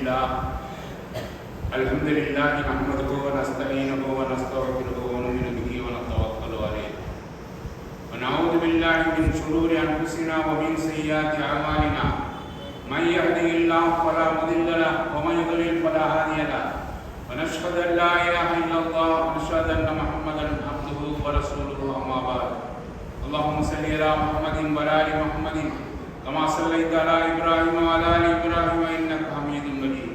لله الحمد لله نحمده ونستعينه ونستغفره ونؤمن به ونتوكل عليه ونعوذ بالله من شرور انفسنا ومن سيئات اعمالنا من يهده الله فلا مضل له ومن يضلل فلا هادي له ونشهد ان لا اله الا الله ونشهد ان محمدا عبده ورسوله اما بعد اللهم صل على محمد وعلى ال محمد كما صليت على ابراهيم وعلى ال ابراهيم انك حميد مجيد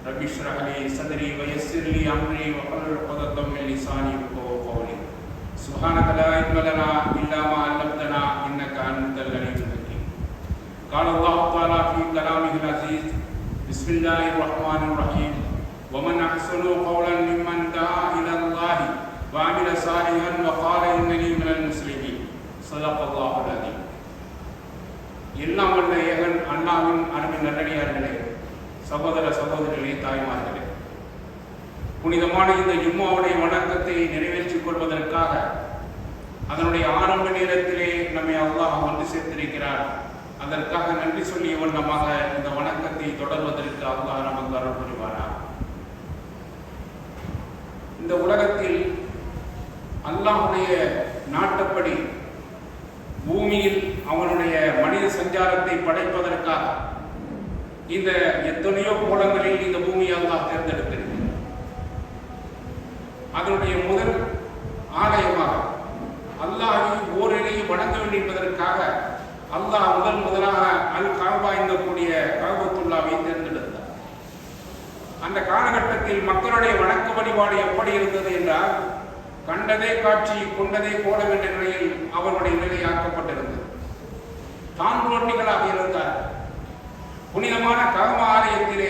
رب اشرح لي صدري ويسر لي امري واحلل عقدة من لساني يفقهوا قولي سبحانك لا علم لنا الا ما علمتنا انك انت العليم الحكيم قال الله تعالى في كلامه العزيز بسم الله الرحمن الرحيم ومن احسن قولا ممن دعا الى الله وعمل صالحا وقال انني من المسلمين صدق الله العظيم. எல்லாம் வல்ல ஏகன் அண்ணாவின் அருமை நல்லடியார்களே, சகோதர சகோதரிகளே, தாய்மார்களே, புனிதமான இந்த ஜும்மாவுடைய வணக்கத்தை நிறைவேற்றிக் கொள்வதற்காக அதனுடைய ஆரம்ப நேரத்திலே நம்மை அல்லாஹ் வந்து சேர்த்திருக்கிறார். அதற்காக நன்றி சொல்லிய வண்ணமாக இந்த வணக்கத்தை தொடர்வதற்கு அல்லாஹ் நமக்கு அருள் புரிவாரார். இந்த உலகத்தில் அல்லாஹுடைய நாட்டப்படி பூமியில் அவனுடைய மனித சஞ்சாரத்தை படைப்பதற்காக இந்த எத்தனையோ கோலங்களில் இந்த பூமியை அல்லாஹ் தேர்ந்தெடுத்திருக்கிறார். அதனுடைய முதல் ஆலயமாக அல்லாஹை ஓரிலேயே வணங்க வேண்டும் என்பதற்காக அல்லாஹ் முதலாக அல் காபா என்கக்கூடிய காபத்துல்லாவை தேர்ந்தெடுத்தார். அந்த காலகட்டத்தில் மக்களுடைய வணக்க வழிபாடு எப்படி இருந்தது என்றால், கண்டதே காட்சி கொண்டதே கோலம் என்ற நிலையில் அவருடைய நிலையாக்கப்பட்டிருந்தது. தான் ரோட்டிகளாக இருந்தார். புனிதமான காபா ஆலயத்திலே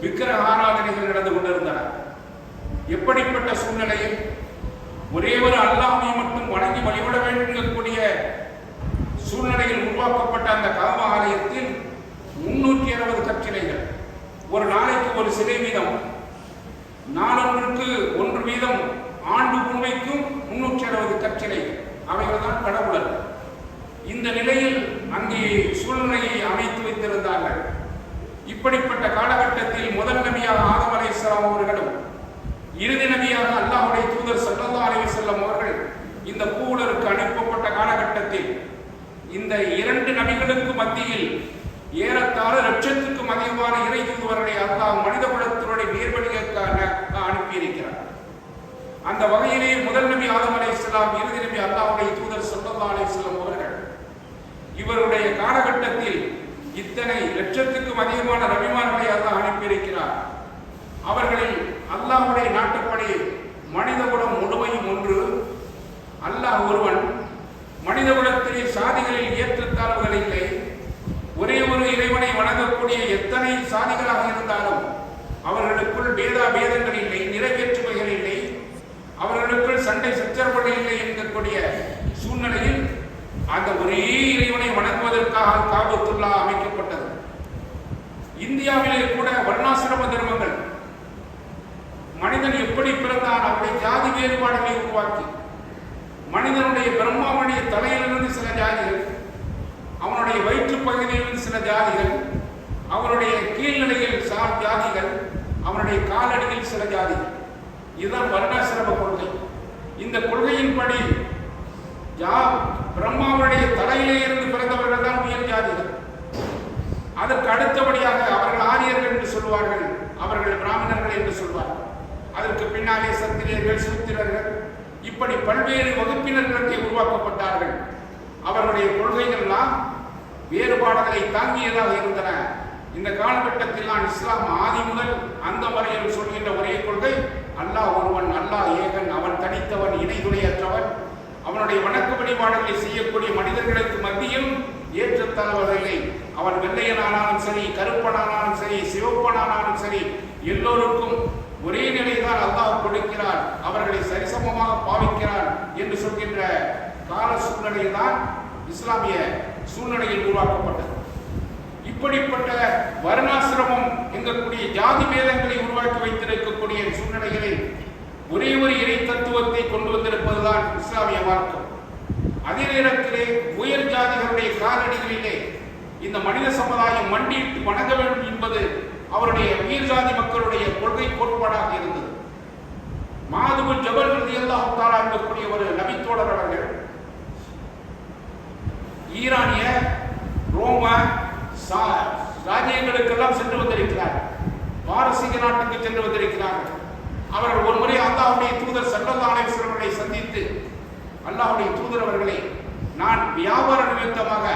விக்கிரக ஆராதனைகள் நடந்து கொண்டிருந்தன. எப்படிப்பட்ட சூழ்நிலையில் ஒரே ஒரு அல்லாஹ்வை மட்டும் வணங்கி வழிபட வேண்டும் என்கக்கூடிய சூழ்நிலையில் உருவாக்கப்பட்ட அந்த காபா ஆலயத்தில் 360 கற்சிலைகள், ஒரு நாளைக்கு ஒரு சிலை வீதம், நாளொன்றுக்கு 1 வீதம், ஆண்டு முழுமைக்கும் 360 கற்சிலை, அவைகள் தான் கடவுளர். இந்த நிலையில் அங்கே சூழ்நிலையை அமைத்து வைத்திருந்தார்கள். இப்படிப்பட்ட காலகட்டத்தில் முதல் நபியாக ஆதம் அலைஹிஸ்ஸலாம் அவர்களும் இறுதி நபியாக அல்லாஹ்வுடைய தூதர் ஸல்லல்லாஹு அலைஹி வஸல்லம் அவர்கள் இந்த பூவுலருக்கு அனுப்பப்பட்ட காலகட்டத்தில் இந்த 2 நபிகளுக்கு மத்தியில் ஏறத்தாழ 1,00,000க்கும் அதிகமான இறை தூதுவர்களை அல்லாஹ் மனித குலத்தினுடைய நேர்வழிகளுக்காக அனுப்பியிருக்கிறார். அந்த வகையிலே முதல் நபி ஆதம் அலைஹிஸ்ஸலாம், இறுதி நபி அல்லாஹ்வுடைய தூதர் ஸல்லல்லாஹு அலைஹி வஸல்லம் அவர்கள் இவருடைய காலகட்டத்தில் இத்தனை 1,00,000க்கும் அதிகமான நபிமார்களை அல்லாஹ் அனுப்பியிருக்கிறார். அவர்களில் அல்லாஹ்வுடைய நாட்டுப்படி மனித குலம் முழுமையும் ஒன்று, அல்லாஹ் ஒருவன். மனித குலத்திலே சாதிகளில் ஏற்றத்தாழ்வுகள் இல்லை. ஒரே ஒரு இறைவனை வணங்கக்கூடிய எத்தனை சாதிகளாக இருந்தாலும் அவர்களுக்குள் பேதங்கள் இல்லை, நிறைவேற்றுமைகள் இல்லை, அவர்களுக்குள் சண்டை சச்சரவுகள் இல்லை என்கக்கூடிய சூழ்நிலையில் அந்த ஒரே இறைவனை வணங்குவதற்காக காபத்துல்லா அமைக்கப்பட்டது. இந்தியாவிலே கூட வர்ணாசிரம தர்மங்கள், மனிதன் எப்படி பிறந்தான், அவருடைய ஜாதி வேறுபாடுகளை உருவாக்கி மனிதனுடைய பிரம்மாவுடைய தலையிலிருந்து சில ஜாதிகள், அவனுடைய வயிற்று பகுதியிலிருந்து சில ஜாதிகள், அவனுடைய கீழ்நிலையில் ஜாதிகள், அவனுடைய காலடியில் சில ஜாதிகள். இதுதான் வர்ணாசிரம கொள்கை. இந்த கொள்கையின்படி பிரம்மாவுடைய தலையிலே இருந்து பிறந்தவர்கள் தான் உயர் ஜாதிகள். அதற்கு அடுத்தபடியாக அவர்கள் ஆரியர்கள் என்று சொல்வார்கள், அவர்கள் பிராமணர்கள் என்று சொல்வார்கள். அதற்கு பின்னாலே சத்திரியர்கள், சூத்திரர்கள், இப்படி பல்வேறு வகுப்பினர்களுக்கு உருவாக்கப்பட்டார்கள். அவர்களுடைய கொள்கைகள்லாம் வேறுபாடுகளை தாங்கியதாக இருந்தன. இந்த காலகட்டத்தில் நான் இஸ்லாம் ஆதி முதல் அந்த வரையில் சொல்கின்ற ஒரே கொள்கை, அல்லாஹ் ஒருவன், அல்லாஹ் ஏகன், அவன் தனித்தவன், இணைதுணையற்றவன். அவனுடைய வணக்க வழிபாடுகளை செய்யக்கூடிய மனிதர்களுக்கு மத்தியில் ஏற்றத்தாழ்வதில்லை. அவன் வெள்ளையனானாலும் சரி, கருப்பனானாலும் சரி, சிவப்பனானாலும் சரி, எல்லோருக்கும் ஒரே நிலைதான் அல்லாஹ் கொடுக்கிறார், அவர்களை சரிசமமாக பாவிக்கிறார் என்று சொல்கின்ற கால சூழ்நிலையில் தான் இஸ்லாமிய சூழ்நிலையில் உருவாக்கப்பட்டது. இப்படிப்பட்ட வர்ணாசிரமம் எங்கக்கூடிய ஜாதி பேதங்களை உருவாக்கி வைத்திருக்கக்கூடிய சூழ்நிலைகளில் ஒரே ஒரு இறை தத்துவத்தை கொண்டு வந்திருப்பதுதான் இஸ்லாமிய மார்க்கம். அதே நேரத்திலே உயர் ஜாதிகளுடைய காலடிகளிலே இந்த மனித சமுதாயம் மண்டியிட்டு வணங்க வேண்டும் என்பது அவருடைய உயர் ஜாதி மக்களுடைய கொள்கை கோட்பாடாக இருந்தது. மாதுபு ஜபல் ரலியல்லாஹு தஆலா இருக்கக்கூடிய ஒரு நபித்தோழர் அவர்கள் ஈரானிய ரோம ராஜ்யங்களுக்கெல்லாம் சென்று வந்திருக்கிறார். பாரசீக நாட்டுக்கு சென்று வந்திருக்கிறார்கள். அவர்கள் ஒரு முறை அல்லாஹ்வுடைய தூதர் ஸல்லல்லாஹு அலைஹி வஸல்லம் அவர்களை சந்தித்து, அல்லாஹ்வுடைய தூதர் அவர்களை, நான் வியாபார நிமித்தமாக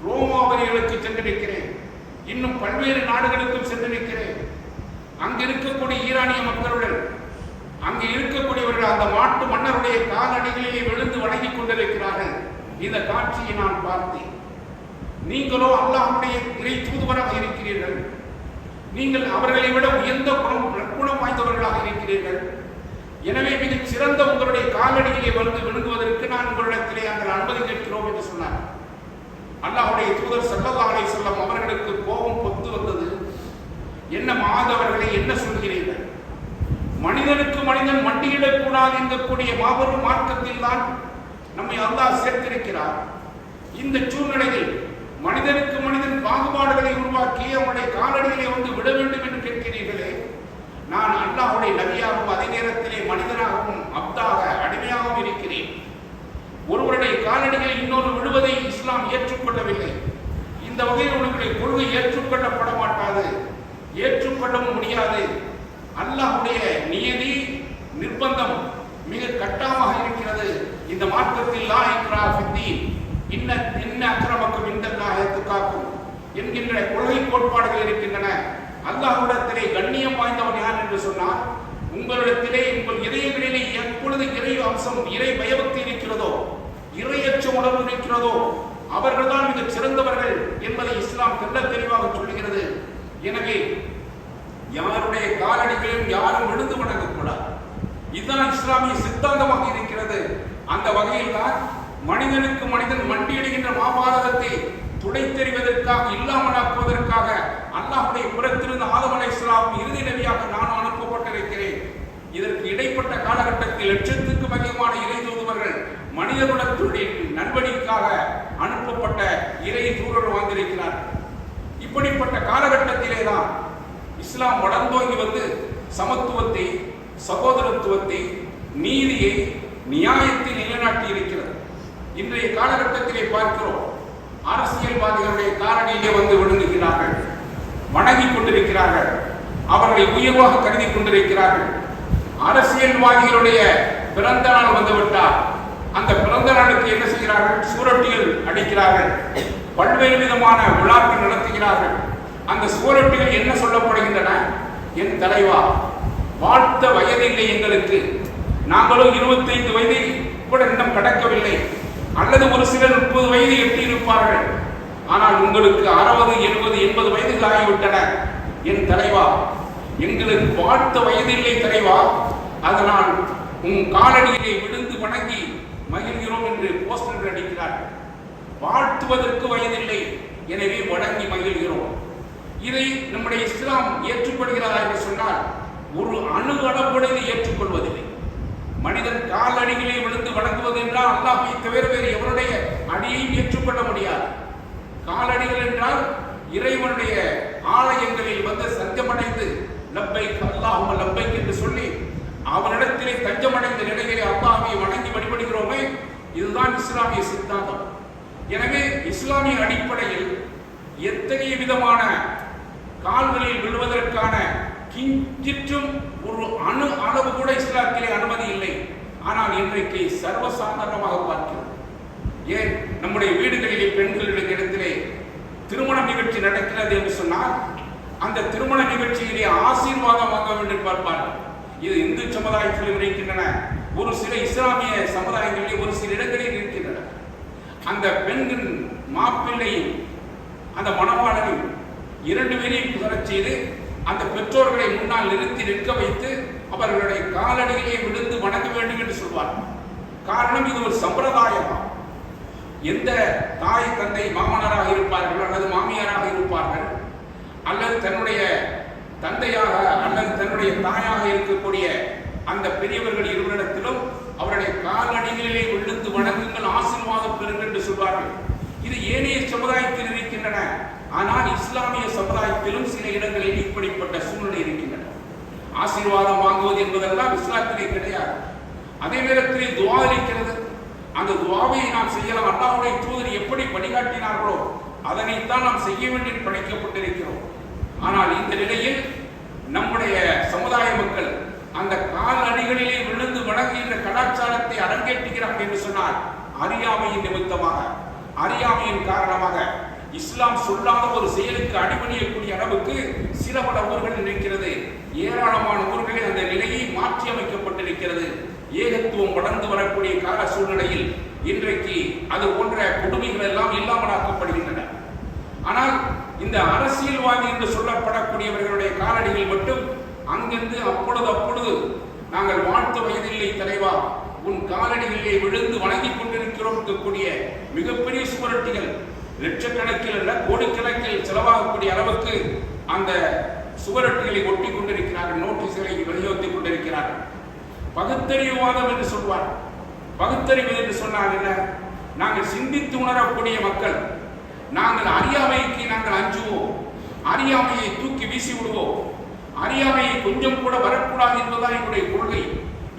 ரோமாபுரிகளுக்கு சென்றிருக்கிறேன், இன்னும் பல்வேறு நாடுகளுக்கும் சென்றிருக்கிறேன். அங்கு இருக்கக்கூடிய ஈரானிய மக்களுடன் அங்கு இருக்கக்கூடியவர்கள் அந்த மாட்டு மன்னருடைய காலடிகளிலே விழுந்து வணங்கிக் கொண்டிருக்கிறார்கள். இந்த காட்சியை நான் பார்த்தேன். நீங்களோ அல்லாஹ்வுடைய இறை தூதுவராக இருக்கிறீர்கள். நீங்கள் அவர்களை விட உயர்ந்த குணம் வாய்ந்தவர்களாக இருக்கிறீர்கள். எனவே மிகச் சிறந்த உங்களுடைய காலடியிலே வந்து விழுங்குவதற்கு நான் உங்களிடத்திலே நாங்கள் அனுமதி கேட்கிறோம் என்று சொன்னார். அல்லாஹ்வுடைய தூதர் ஸல்லல்லாஹு அலைஹி வஸல்லம் அவர்களுக்கு கோபம் பொத்து வந்தது. என்ன மாதவர்களை என்ன சொல்கிறீர்கள்? மனிதனுக்கு மனிதன் மண்டியிடக்கூடாது என்கக்கூடிய மாபெரும் மார்க்கத்தில் தான் நம்மை அல்லாஹ் சேர்த்திருக்கிறார். இந்த சூழ்நிலையில் மனிதனுக்கு மனிதன் பாகுபாடுகளை உருவாக்கி அவனுடைய காலடியிலே வந்து விட வேண்டும் என்று கேட்கிறீர்களே, நான் அல்லாஹ்வுடைய நபியாகவும் அதே நேரத்திலே மனிதனாகவும் அப்தாக அடிமையாகவும் இருக்கிறேன். ஒருவருடைய காலடிகளில் இன்னொரு விடுவதை இஸ்லாம் ஏற்றுக்கொள்ளவில்லை. இந்த வகையில் உங்களுடைய கொள்கை ஏற்றுக்கொள்ளப்பட மாட்டாது, ஏற்றுக்கொள்ளவும் முடியாது. அல்லாஹ்வுடைய நியதி நிர்பந்தம் மிக கட்டாயமாக இருக்கிறது. இந்த மார்க்கத்தில் லா இக்ராஹ ஃபித்தீன் இன்ன அக்ரமக்கும் இன்தல்லாஹி அத்காக்கும் என்கின்ற கொள்கை கோட்பாடுகள் இருக்கின்றன. அல்லாஹ்விடத்திலே கண்ணியம் வாய்ந்தவன் யார் என்று சொன்னால், உங்களிடத்திலே உங்கள் இதயங்களிலே எப்பொழுது இறை அம்சம், இறை பயபக்தி இருக்கிறதோ, இறையச்ச உணர்வு இருக்கிறதோ, அவர்கள்தான் மிகச் சிறந்தவர்கள் என்பதை இஸ்லாம் தெள்ள தெளிவாக சொல்லுகிறது. எனவே யாருடைய காலடிகளிலும் யாரும் விழுந்து வணங்கக்கூடாது. இதுதான் இஸ்லாமிய சித்தாந்தமாக இருக்கிறது. அந்த வகையில் தான் மனிதனுக்கு மனிதன் மண்டியிடுகின்ற மாபாரதத்தை துடைத்தெறிவதற்காக, இல்லாமலாக்குவதற்காக அல்லாஹ்வுடைய புறத்திலிருந்து ஆதம் அலைஹிஸ்ஸலாம் இறுதி நபியாக நான் அனுப்பப்பட்டிருக்கிறேன். இதற்கு இடைப்பட்ட காலகட்டத்தில் லட்சத்துக்கும் அதிகமான இறை தூதுவர்கள் மனித குலத்துடைய நல்வழிக்காக அனுப்பப்பட்ட இறை தூதர்கள் வந்திருக்கிறார். இப்படிப்பட்ட காலகட்டத்திலே தான் இஸ்லாம் வளர்ந்தோங்கி வந்து சமத்துவத்தை, சகோதரத்துவத்தை, நீதியை, நியாயத்தை நிலைநாட்டி இருக்கிறது. இன்றைய காலகட்டத்திலே பார்க்கிறோம், அரசியல்வாதிகளுடைய காலடியிலே வந்து விழுங்குகிறார்கள், வணங்கிக் கொண்டிருக்கிறார்கள், அவர்களை உயர்வாக கருதி கொண்டிருக்கிறார்கள். அரசியல்வாதிகளுடைய பிறந்த நாள் வந்துவிட்டால் அந்த பிறந்த நாளுக்கு என்ன செய்கிறார்கள்? சூரட்டிகள் அடிக்கிறார்கள், பல்வேறு விதமான விழாக்கள் நடத்துகிறார்கள். அந்த சூரட்டிகள் என்ன சொல்லப்படுகின்றன? என் தலைவா, வாழ்த்த வயதில்லை எங்களுக்கு, நாங்களோ 25 வயதை கூட இன்னும் கடக்கவில்லை, அல்லது ஒரு சிலர் 30 வயதை எட்டியிருப்பார்கள், ஆனால் உங்களுக்கு 60, 70, 80 வயதுகள் ஆகிவிட்டன. என் தலைவா, எங்களுக்கு வாழ்த்த வயதில்லை தலைவா, அதனால் உன் காலடியிலே விழுந்து வணங்கி மகிழ்கிறோம் என்று போஸ்டர்கள் அடிக்கிறார்கள். வாழ்த்துவதற்கு வயதில்லை, எனவே வணங்கி மகிழ்கிறோம். இதை நம்முடைய இஸ்லாம் ஏற்றுக்கொள்கிறதா என்று சொன்னால் ஒரு அணு அளவுடையதை ஏற்றுக்கொள்வதில்லை. மனிதன் காலடிகளை விழுந்து வணங்குவது என்றால் அல்லாஹ்வை தவிர வேறு எவருடைய அடியையும் ஏற்றுக்கொள்ள முடியாது. காலடிகள் என்றால் இறைவனுடைய ஆலயங்களில் வந்து சஞ்சமடைந்து லப்பைக் அல்லாஹும்ம லப்பைக் என்று சொல்லி அவனிடத்திலே தஞ்சமடைந்த நிலையிலே அல்லாஹ்வை வணங்கி வழிபடுகிறோமே, இதுதான் இஸ்லாமிய சித்தாந்தம். எனவே இஸ்லாமிய அடிப்படையில் எத்தகைய விதமான கால்களில் விழுவதற்கான கிஞ்சிற்றும் ஒரு அணு அளவு கூட இஸ்லாத்திலே அனுமதி இல்லை. ஆனால் இன்றைக்கு சர்வசாதாரணமாக பார்க்கிறோம். ஏன் நம்முடைய வீடுகளிலே பெண்களுடைய இடத்திலே திருமண நிகழ்ச்சி நடக்கிறது என்று சொன்னால் அந்த திருமண நிகழ்ச்சியிலே ஆசீர்வாதம் வாங்க வேண்டும் பார்ப்பார்கள். இது இந்து சமுதாயத்தில் இருக்கின்றன, ஒரு சில இஸ்லாமிய சமுதாயங்களில் ஒரு சில இடங்களில் இருக்கின்றன. அந்த பெண்கள் மாப்பிள்ளையும் அந்த மணவாளனையும் 2 பேரையும் புகழச் செய்து அந்த பெற்றோர்களை முன்னால் நிறுத்தி நிற்க வைத்து அவர்களுடைய காலடியிலே விழுந்து வணங்க வேண்டும் என்று சொல்வார்கள். காரணம், இது ஒரு சம்பிரதாயமா. எந்த தாய் தந்தை மாமனாராக இருப்பார்கள் அல்லது மாமியாராக இருப்பார்கள், அல்லது தன்னுடைய தந்தையாக அல்லது தன்னுடைய தாயாக இருக்கக்கூடிய அந்த பெரியவர்கள் இருவரிடத்திலும் அவருடைய காலடிகளிலே விழுந்து வணங்குங்கள், ஆசீர்வாதம் பெறுங்கள் என்று சொல்வார்கள். இது ஏனைய சமுதாயத்தில் இருக்கின்றன. ஆனால் இஸ்லாமிய சமுதாயத்திலும் சில இடங்களில் இப்படிப்பட்ட சூழ்நிலை இருக்கின்றன. ஆசீர்வாதம் வாங்குவது என்பதெல்லாம் இஸ்லாத்திலே கிடையாது. அதே நேரத்திலே துவா இருக்கிறது. அந்த துவாவை நாம் செய்யலாம். அல்லாஹ்வுடைய தூதர் எப்படி வழிகாட்டினார்களோ அதனைத்தான் நாம் செய்ய வேண்டிய படைக்கப்பட்டிருக்கிறோம். ஆனால் இந்த நிலையில் நம்முடைய சமுதாய மக்கள் அந்த கால் அடிகளிலே விழுந்து வணங்குகின்ற கலாச்சாரத்தை அரங்கேற்றுகிறார்கள் என்று சொன்னால் அறியாமையின் நிமித்தமாக, அறியாமையின் காரணமாக இஸ்லாம் சொல்லாத ஒரு செயலுக்கு அடிபணியக்கூடிய அளவுக்கு சில பல ஊர்கள் இருக்கிறது. ஏராளமான ஊர்களில் அந்த நிலையை மாற்றி அமைக்கப்பட்டிருக்கிறது. ஏகத்துவம் வளர்ந்து வரக்கூடிய கால சூழ்நிலையில் இன்றைக்கு அது போன்ற கொடுமைகள் எல்லாம் இல்லாமலாக்கப்படுகின்றன. ஆனால் இந்த அரசியல்வாதி என்று சொல்லப்படக்கூடியவர்களுடைய காலடிகள் மட்டும் அங்கிருந்து அப்பொழுது நாங்கள் வாழ்த்து வயதில்லை தலைவா, உன் காலடிகளிலே விழுந்து வணங்கிக் கொண்டிருக்கிறோம் இருக்கக்கூடிய மிகப்பெரிய சுவரொட்டிகள் லட்சக்கணக்கில் அல்ல கோடிக்கணக்கில் செலவாகக்கூடிய அளவுக்கு அந்த சுவரொட்டிகளை ஒட்டி கொண்டிருக்கிறார்கள், நோட்டீஸ்களை விநியோகித்துக் கொண்டிருக்கிறார்கள். பகுத்தறிவுவாதம் என்று சொல்வார். பகுத்தறிவு என்று சொன்னால் என்ன? நாங்கள் சிந்தித்து உணரக்கூடிய மக்கள். நாங்கள் அறியாமைக்கு நாங்கள் அஞ்சுவோம், அறியாமையை தூக்கி வீசி விடுவோம், அறியாமையை கொஞ்சம் கூட வரக்கூடாது என்பதுதான் எங்களுடைய கொள்கை.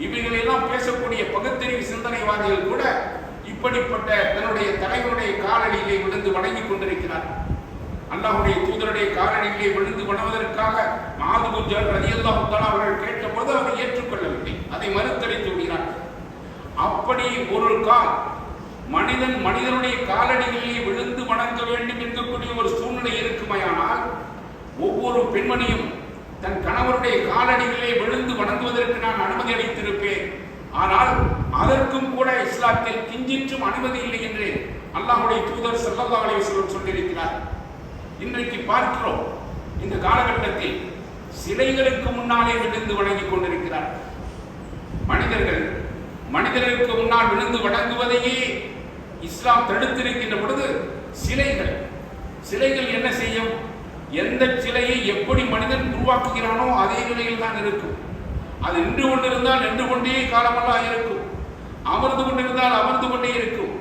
இவைகளெல்லாம் பேசக்கூடிய பகுத்தறிவு சிந்தனைவாதிகள் கூட இப்படிப்பட்ட தன்னுடைய தலைவருடைய காலடியிலே விழுந்து வணங்கிக் கொண்டிருக்கிறார். அல்லாஹ்வுடைய தூதருடைய காலடியிலே விழுந்து வணங்குவதற்காக முஆது பின் ஜபல் ரலியல்லாஹு தஆலா அவர்கள் கேட்டபோது அதை ஏற்றுக்கொள்ளவில்லை, அதை மறுத்தளித்து விடுகிறார். அப்படி ஒரு கால் மனிதனுடைய காலடிகளிலே விழுந்து வணங்க வேண்டும் என்கக்கூடிய ஒரு சூழ்நிலை இருக்குமையானால் ஒவ்வொரு பெண்மணியும் தன் கணவருடைய காலடிகளிலே விழுந்து வணங்குவதற்கு நான் அனுமதி அளித்திருப்பேன். ஆனால் அதற்கும் கூட இஸ்லாத்தில் கிஞ்சிற்றும் அனுமதி இல்லை என்று அல்லாஹ்வுடைய தூதர் ஸல்லல்லாஹு அலைஹி வஸல்லம் சொல்லியிருக்கிறார். இன்றைக்கு பார்க்கிறோம், இந்த காலகட்டத்தில் சிலைகளுக்கு முன்னாலே விழுந்து வணங்கிக் கொண்டிருக்கிறார். மனிதர்களுக்கு முன்னால் விழுந்து வணங்குவதையே இஸ்லாம் தடுத்திருக்கின்ற பொழுது சிலைகள் என்ன செய்யும்? எந்த சிலையை எப்படி மனிதன் உருவாக்குகிறானோ அதே நிலையில் தான் இருக்கும். அது நின்று கொண்டிருந்தால் நின்று கொண்டே காலமெல்லாம் இருக்கும், அமர்ந்து கொண்டிருந்தால் அமர்ந்து கொண்டே இருக்கும்.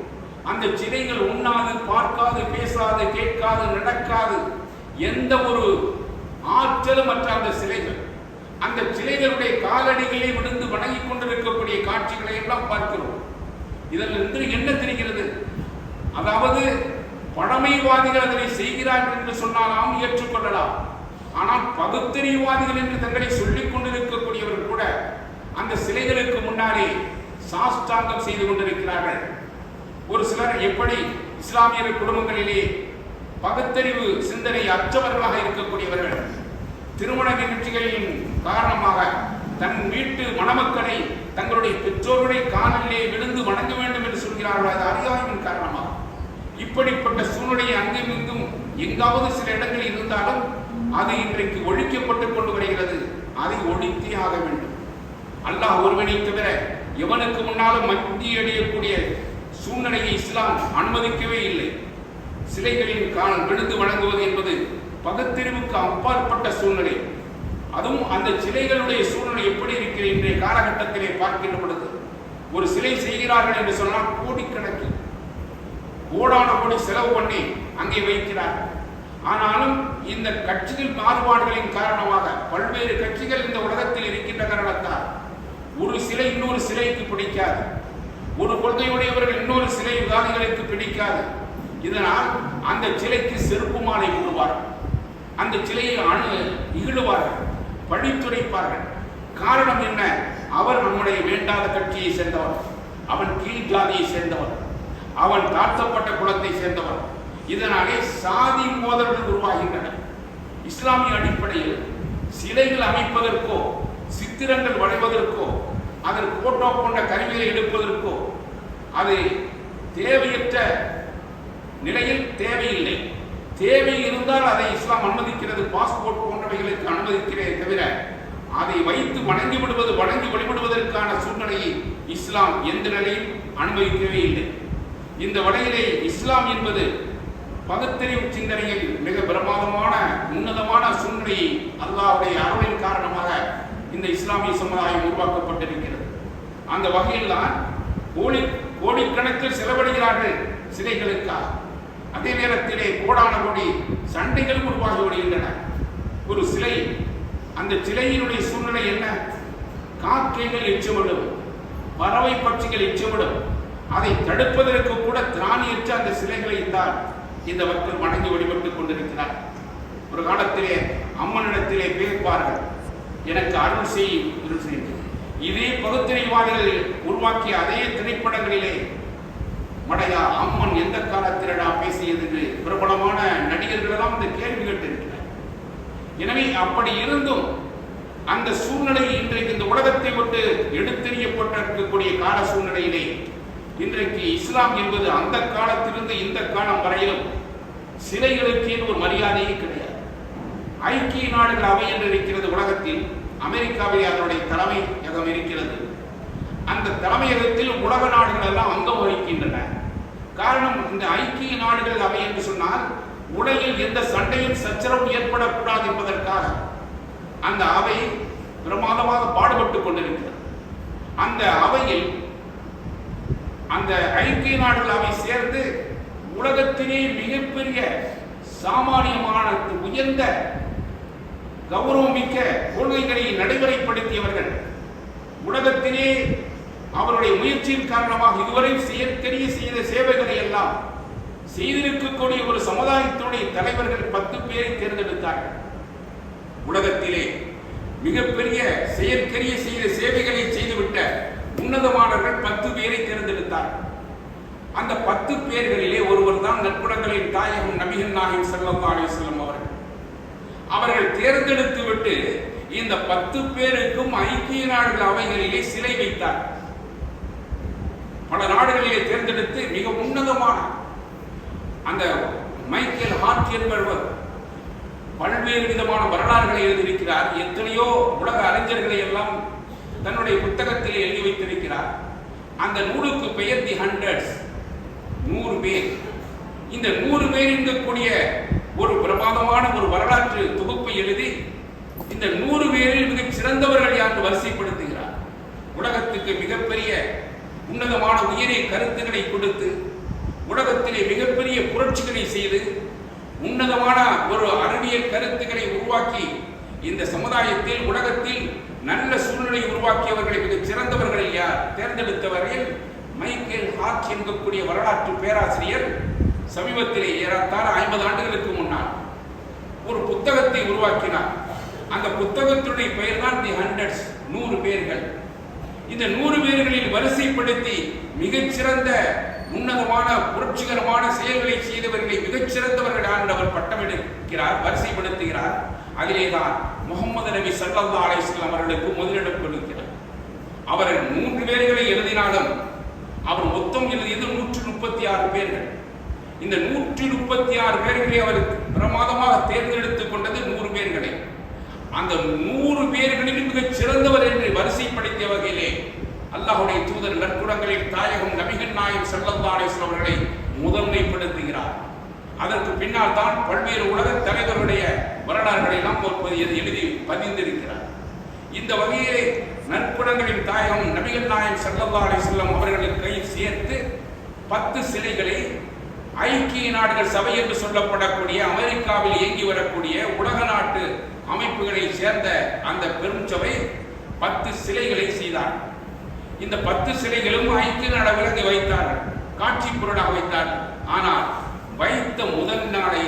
அந்த சிலைகள் உண்ணாது, பார்க்காது, பேசாது, கேட்காது, நடக்காது, எந்த ஒரு ஆற்றலும் மற்ற அந்த சிலைகளுடைய காலடிகளை விழுந்து வணங்கிக் கொண்டிருக்கக்கூடிய காட்சிகளை எல்லாம் பார்க்கிறோம். இதிலிருந்து என்ன தெரிகிறது? அதாவது பழமைவாதிகள் அதனை செய்கிறார்கள் என்று சொன்னாலும் ஏற்றுக்கொள்ளலாம். ஆனால் பகுத்தறிவுவாதிகள் என்று தங்களை சொல்லிக் கொண்டிருக்கக்கூடியவர்கள் கூட அந்த சிலைகளுக்கு முன்னாலே சாஷ்டாங்கம் செய்து கொண்டிருக்கிறார்கள். ஒரு சிலர் எப்படி இஸ்லாமிய குடும்பங்களிலே பகுத்தறிவு சிந்தனை அற்றவர்களாக இருக்கக்கூடியவர்கள் திருமண நிகழ்ச்சிகளின் காரணமாக தன் வீட்டு மணமக்களை தங்களுடைய பெற்றோருடைய காலிலே விழுந்து வணங்க வேண்டும் என்று சொல்கிறார்கள். அது அறியாமையின் காரணமாக. இப்படிப்பட்ட சூழ்நிலை அங்கும் இங்கும் எங்காவது சில இடங்களில் இருந்தாலும் அது இன்றைக்கு ஒழிக்கப்பட்டுக் கொண்டு வருகிறது. அதை ஒழித்தே ஆக வேண்டும். அல்லாஹ் ஒருவனை தவிர எவனுக்கு முன்னாலும் மண்டி அடியக்கூடிய சூழ்நிலையை இஸ்லாம் அனுமதிக்கவே இல்லை. சிலைகளின் கால் விழுந்து வணங்குவது என்பது பகுத்தறிவுக்கு அப்பாற்பட்ட சூழ்நிலை. அதுவும் அந்த சிலைகளுடைய சூழ்நிலை எப்படி இருக்கிற இன்றைய காலகட்டத்திலே பார்க்கின்ற பொழுது ஒரு சிலை செய்கிறார்கள் என்று சொன்னால் கோடிக்கணக்கில் கோடான கோடி செலவு பண்ணி அங்கே வைக்கிறார். ஆனாலும் இந்த கட்சிகள் மாறுபாடுகளின் காரணமாக பல்வேறு கட்சிகள் இந்த உலகத்தில் இருக்கின்ற காரணத்தால் ஒரு சிலை இன்னொரு சிலைக்கு பிடிக்காது, ஒரு கொள்கையுடையவர்கள் இன்னொரு சிலை விவாதிகளுக்கு பிடிக்காது. இதனால் அந்த சிலைக்கு செருப்பு மாலை போடுவார்கள், அந்த சிலையை இகழுவார்கள், பழித்துரைப்பார்கள். காரணம் என்ன? அவர் நம்முடைய வேண்டாத கட்சியை சேர்ந்தவர், அவன் கீழ் ஜாதியை சேர்ந்தவர், அவன் தாழ்த்தப்பட்ட குலத்தை சேர்ந்தவர். இதனாலே சாதி மோதல்கள் உருவாகின்றன. இஸ்லாமிய அடிப்படையில் சிலைகள் அமைப்பதற்கோ சித்திரங்கள் வரைவதற்கோ அதற்கு போட்டோ போன்ற கருவிகளை எடுப்பதற்கோ அது தேவையற்ற நிலையில் தேவையில்லை. தேவை இருந்தால் அதை இஸ்லாம் அனுமதிக்கிறது. பாஸ்போர்ட் போன்றவைகளுக்கு அனுமதிக்கிறதே தவிர அதை வைத்து வணங்கி வழிபடுவதற்கான சூழ்நிலையை இஸ்லாம் எந்த நிலையில் அனுமதிக்கவே இல்லை. இந்த வகையிலே இஸ்லாம் என்பது பகுத்தறிவு சிந்தனையில் மிக பிரமாதமான உன்னதமான சூழ்நிலையை அல்லாஹ்வுடைய அருளின் காரணமாக இந்த இஸ்லாமிய சமுதாயம் உருவாக்கப்பட்டிருக்கிறது. அந்த வகையில் தான் கோடிக்கணக்கில் செலவழிகிறார்கள் சிலைகளுக்காக. அதே நேரத்திலே கோடான கோடி சண்டைகள் உருவாகி வருகின்றன. ஒரு சிலை, அந்த சிலையினுடைய சூழ்நிலை என்ன? காக்கைகள் எச்சமிடும், பறவை பட்சிகள் எச்சமிடும். அதை தடுப்பதற்கு கூட திராணியற்ற அந்த சிலைகளை தான் இந்த மக்கள் வணங்கி வழிபட்டுக் கொண்டிருக்கிறார். ஒரு காலத்திலே அம்மனிடத்திலே பேர்ப்பார்கள், எனக்கு அருள் செய்யும். இதே பகுத்தறிவாதிகள் உருவாக்கிய அதே திரைப்படங்களிலே மடையா அம்மன் எந்த காலத்திலடா பேசியது என்று பிரபலமான நடிகர்கள் எல்லாம் இந்த கேள்வி கேட்டிருக்கிறார். எனவே அப்படி இருந்தும் அந்த சூழ்நிலை இன்றைக்கு இந்த உலகத்தை விட்டு எடுத்தெறியப்பட்டிருக்கக்கூடிய கால சூழ்நிலையிலே இன்றைக்கு இஸ்லாம் என்பது அந்த காலத்திலிருந்து இந்த காலம் வரையிலும் சிலைகளுக்கு ஒரு மரியாதையே கிடையாது. ஐக்கிய நாடுகள் அவை என்று இருக்கிறது உலகத்தில். அமெரிக்காவில் அதனுடைய தலைமையகம் இருக்கிறது. அந்த தலைமையகத்தில் உலக நாடுகள் எல்லாம் அங்கம் வகிக்கின்றன. காரணம், இந்த ஐக்கிய நாடுகள் அவை என்று சொன்னால் உலகில் எந்த சண்டையும் சச்சரவும் ஏற்படக்கூடாது என்பதற்காக அந்த அவை பிரமாதமாக பாடுபட்டுக் கொண்டிருக்கிறது. அந்த அவையில் அந்த ஐக்கிய நாடுகள் அவை சேர்ந்து உலகத்திலே மிகப்பெரிய சாமானியமான உயர்ந்த கௌரவமிக்க கொள்கைகளை நடைமுறைப்படுத்தியவர்கள். உலகத்திலே அவருடைய முயற்சியின் காரணமாக இதுவரை செய்த சேவைகளை எல்லாம் செய்திருக்கக்கூடிய ஒரு சமுதாயத்தினுடைய தலைவர்கள் 10 பேரை தேர்ந்தெடுத்தார்கள். உலகத்திலே மிகப்பெரிய செயற்கரிய செய்த சேவைகளை செய்துவிட்ட உன்னதமானவர்கள் 10 பேரை தேர்ந்தெடுத்தார்கள். அந்த 10 பேர்களிலே ஒருவர் தான் நற்குணங்களின் தாயகம் நபிகள் நாயகம் ஸல்லல்லாஹு அலைஹி வஸல்லம் அவர்கள். அவர்கள் தேர்ந்தெடுத்து விட்டு இந்த 10 பேருக்கும் ஐக்கிய நாடுகள் அவைகளிலே சிலை வைத்தார். பல நாடுகளிலே தேர்ந்தெடுத்து மிக உன்னதமான அந்த மைக்கேல் ஹார்ட் என்பவர் பல்வேறு விதமான வரலாறுகளை எழுதியிருக்கிறார். எத்தனையோ உலக அறிஞர்களை எல்லாம் தன்னுடைய புத்தகத்தில் எழுதி வைத்திருக்கிறார். அந்த நூலுக்கு பெயர் தி ஹண்ட்ரட்ஸ், 100 பேர். இந்த 100 பேர் இருக்கக்கூடிய ஒரு பிரமாதமான ஒரு வரலாற்று தொகுப்பை எழுதி இந்த 100 பேரில் மிகச் சிறந்தவர்கள் யார் வரிசைப்படுத்துகிறார். உலகத்துக்கு மிகப்பெரிய உன்னதமான உயரிய கருத்துக்களை கொடுத்து உலகத்திலே மிகப்பெரிய புரட்சிகளை செய்து உன்னதமான ஒரு அறிவியல் கருத்துக்களை உருவாக்கி இந்த சமுதாயத்தில் உலகத்தில் நல்ல சூழ்நிலை உருவாக்கியவர்களை மிகச் சிறந்தவர்கள் யார் தேர்ந்தெடுத்தவர்கள் மைக்கேல் ஹார்ட் என்கக்கூடிய வரலாற்று பேராசிரியர் சமீபத்திலே ஏறத்தாழ 50 ஆண்டுகளுக்கு முன்னால் ஒரு புத்தகத்தை உருவாக்கினார். அந்த புத்தகத்துடைய பெயர் தான் தி ஹண்ட்ரட்ஸ், 100 பேர்கள். இந்த 100 பேர்களில் வரிசைப்படுத்தி மிகச்சிறந்த உன்னதமான புரட்சிகரமான செயல்களை செய்தவர்களை மிகச்சிறந்தவர்கள் என்று அவர் பட்டமிடுகிறார், வரிசைப்படுத்துகிறார். அதிலேதான் முகமது நபி ஸல்லல்லாஹு அலைஹி வஸல்லம் அவர்களுக்கு முதலிடம் கொடுக்கிறார். அவர் 3 பேர்களை எழுதினாலும் அவர் மொத்தம் எழுதியது 136 பேர்கள். இந்த 136 பேர்களை அவர் பிரமாதமாக தேர்ந்தெடுத்துக் கொண்டது 100 பேர்களை. அந்த 100 பேர்களில் மிகச் சிறந்தவர் என்று வரிசைப்படுத்திய வகையிலே அல்லாஹ்வுடைய தூதர் நற்குணங்களின் தாயகம் நபிகள் நாயகம் ஸல்லல்லாஹு அலைஹி வஸல்லம் அவர்களை முதன்மைப்படுத்துகிறார். அதற்கு பின்னால் தான் பல்வேறு உலக தலைவர்களுடைய வரலாறுகளை எல்லாம் எழுதி பதிந்திருக்கிறார். இந்த வகையிலே நற்குணங்களின் தாயகம் நபிகள் நாயகம் ஸல்லல்லாஹு அலைஹி வஸல்லம் அவர்களுக்கு கை சேர்த்து 10 சிலைகளை ஐக்கிய நாடுகள் சபை என்று சொல்லப்படக்கூடிய அமெரிக்காவில் இயங்கி வரக்கூடிய உலக நாட்டு அமைப்புகளை சேர்ந்த அந்த பெரும் சபை 10 சிலைகளை செய்தார். இந்த 10 சிலைகளும் ஐக்கிய நாடு விலங்கி வைத்தார்கள், காட்சி பொருளாக வைத்தார்கள். ஆனால் வைத்த முதல் நாளே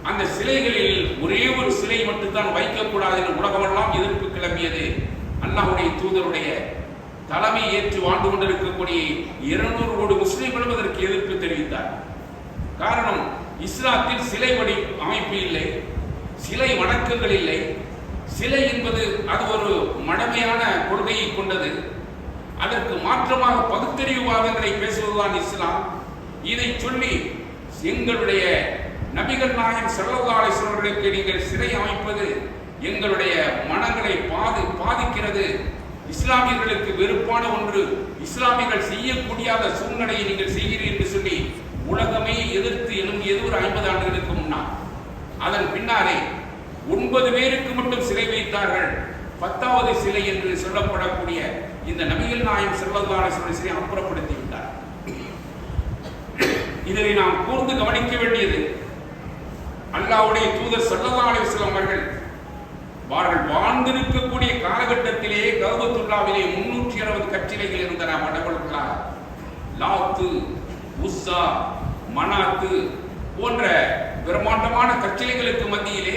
அந்த சிலைகளில் ஒரே ஒரு சிலை மட்டும்தான் வைக்கக்கூடாது என்று உலகமெல்லாம் எதிர்ப்பு கிளம்பியது. அல்லாஹ்வுடைய தூதருடைய தலைமை ஏற்று வாழ்ந்து கொண்டிருக்கக்கூடிய 200 கோடி முஸ்லிம்களும் அதற்கு எதிர்ப்பு தெரிவித்தார். காரணம், இஸ்லாத்தில் சிலை வடி அமைப்பு இல்லை, சிலை வணக்கங்கள் இல்லை. சிலை என்பது அது ஒரு மடமையான கொள்கையை கொண்டது. அதற்கு மாற்றமாக பகுத்தறிவுவாதங்களை பேசுவதுதான் இஸ்லாம். இதை சொல்லி எங்களுடைய நபிகள் நாயகம் ஸல்லல்லாஹு அலைஹி வஸல்லம் அவர்களுக்கு நீங்கள் சிலை அமைப்பது எங்களுடைய மனங்களை பாதிக்கிறது, இஸ்லாமியர்களுக்கு வெறுப்பான ஒன்று, இஸ்லாமியர்கள் செய்யக்கூடியாத சூழ்நிலையை நீங்கள் செய்கிறீர்கள் என்று சொல்லி உலகமே எதிர்த்து எழும்பியது ஒரு 50 ஆண்டுகளுக்கு முன்னால். அதன் பின்னாலே 9 பேருக்கு மட்டும் சிலை வைத்தார்கள். 10வது சிலை என்று சொல்லப்படக்கூடிய இந்த நபிகள் நாயகம் ஸல்லல்லாஹு அலைஹி வஸல்லம் சிலை அப்புறப்படுத்தி விட்டார். இதனை நாம் கூர்ந்து கவனிக்க வேண்டியது, அல்லாஹ்வுடைய தூதர் ஸல்லல்லாஹு அலைஹி வஸல்லம் அவர்கள் வாழ்ந்திருக்கக்கூடிய காலகட்டத்திலே கஅபத்துல்லாவிலே 360 கற்சிலைகள் இருந்தன. வடபுலா, லாத்து, உஸ்ஸா, மனாத்து போன்ற பிரம்மாண்டமான கற்சிலைகளுக்கு மத்தியிலே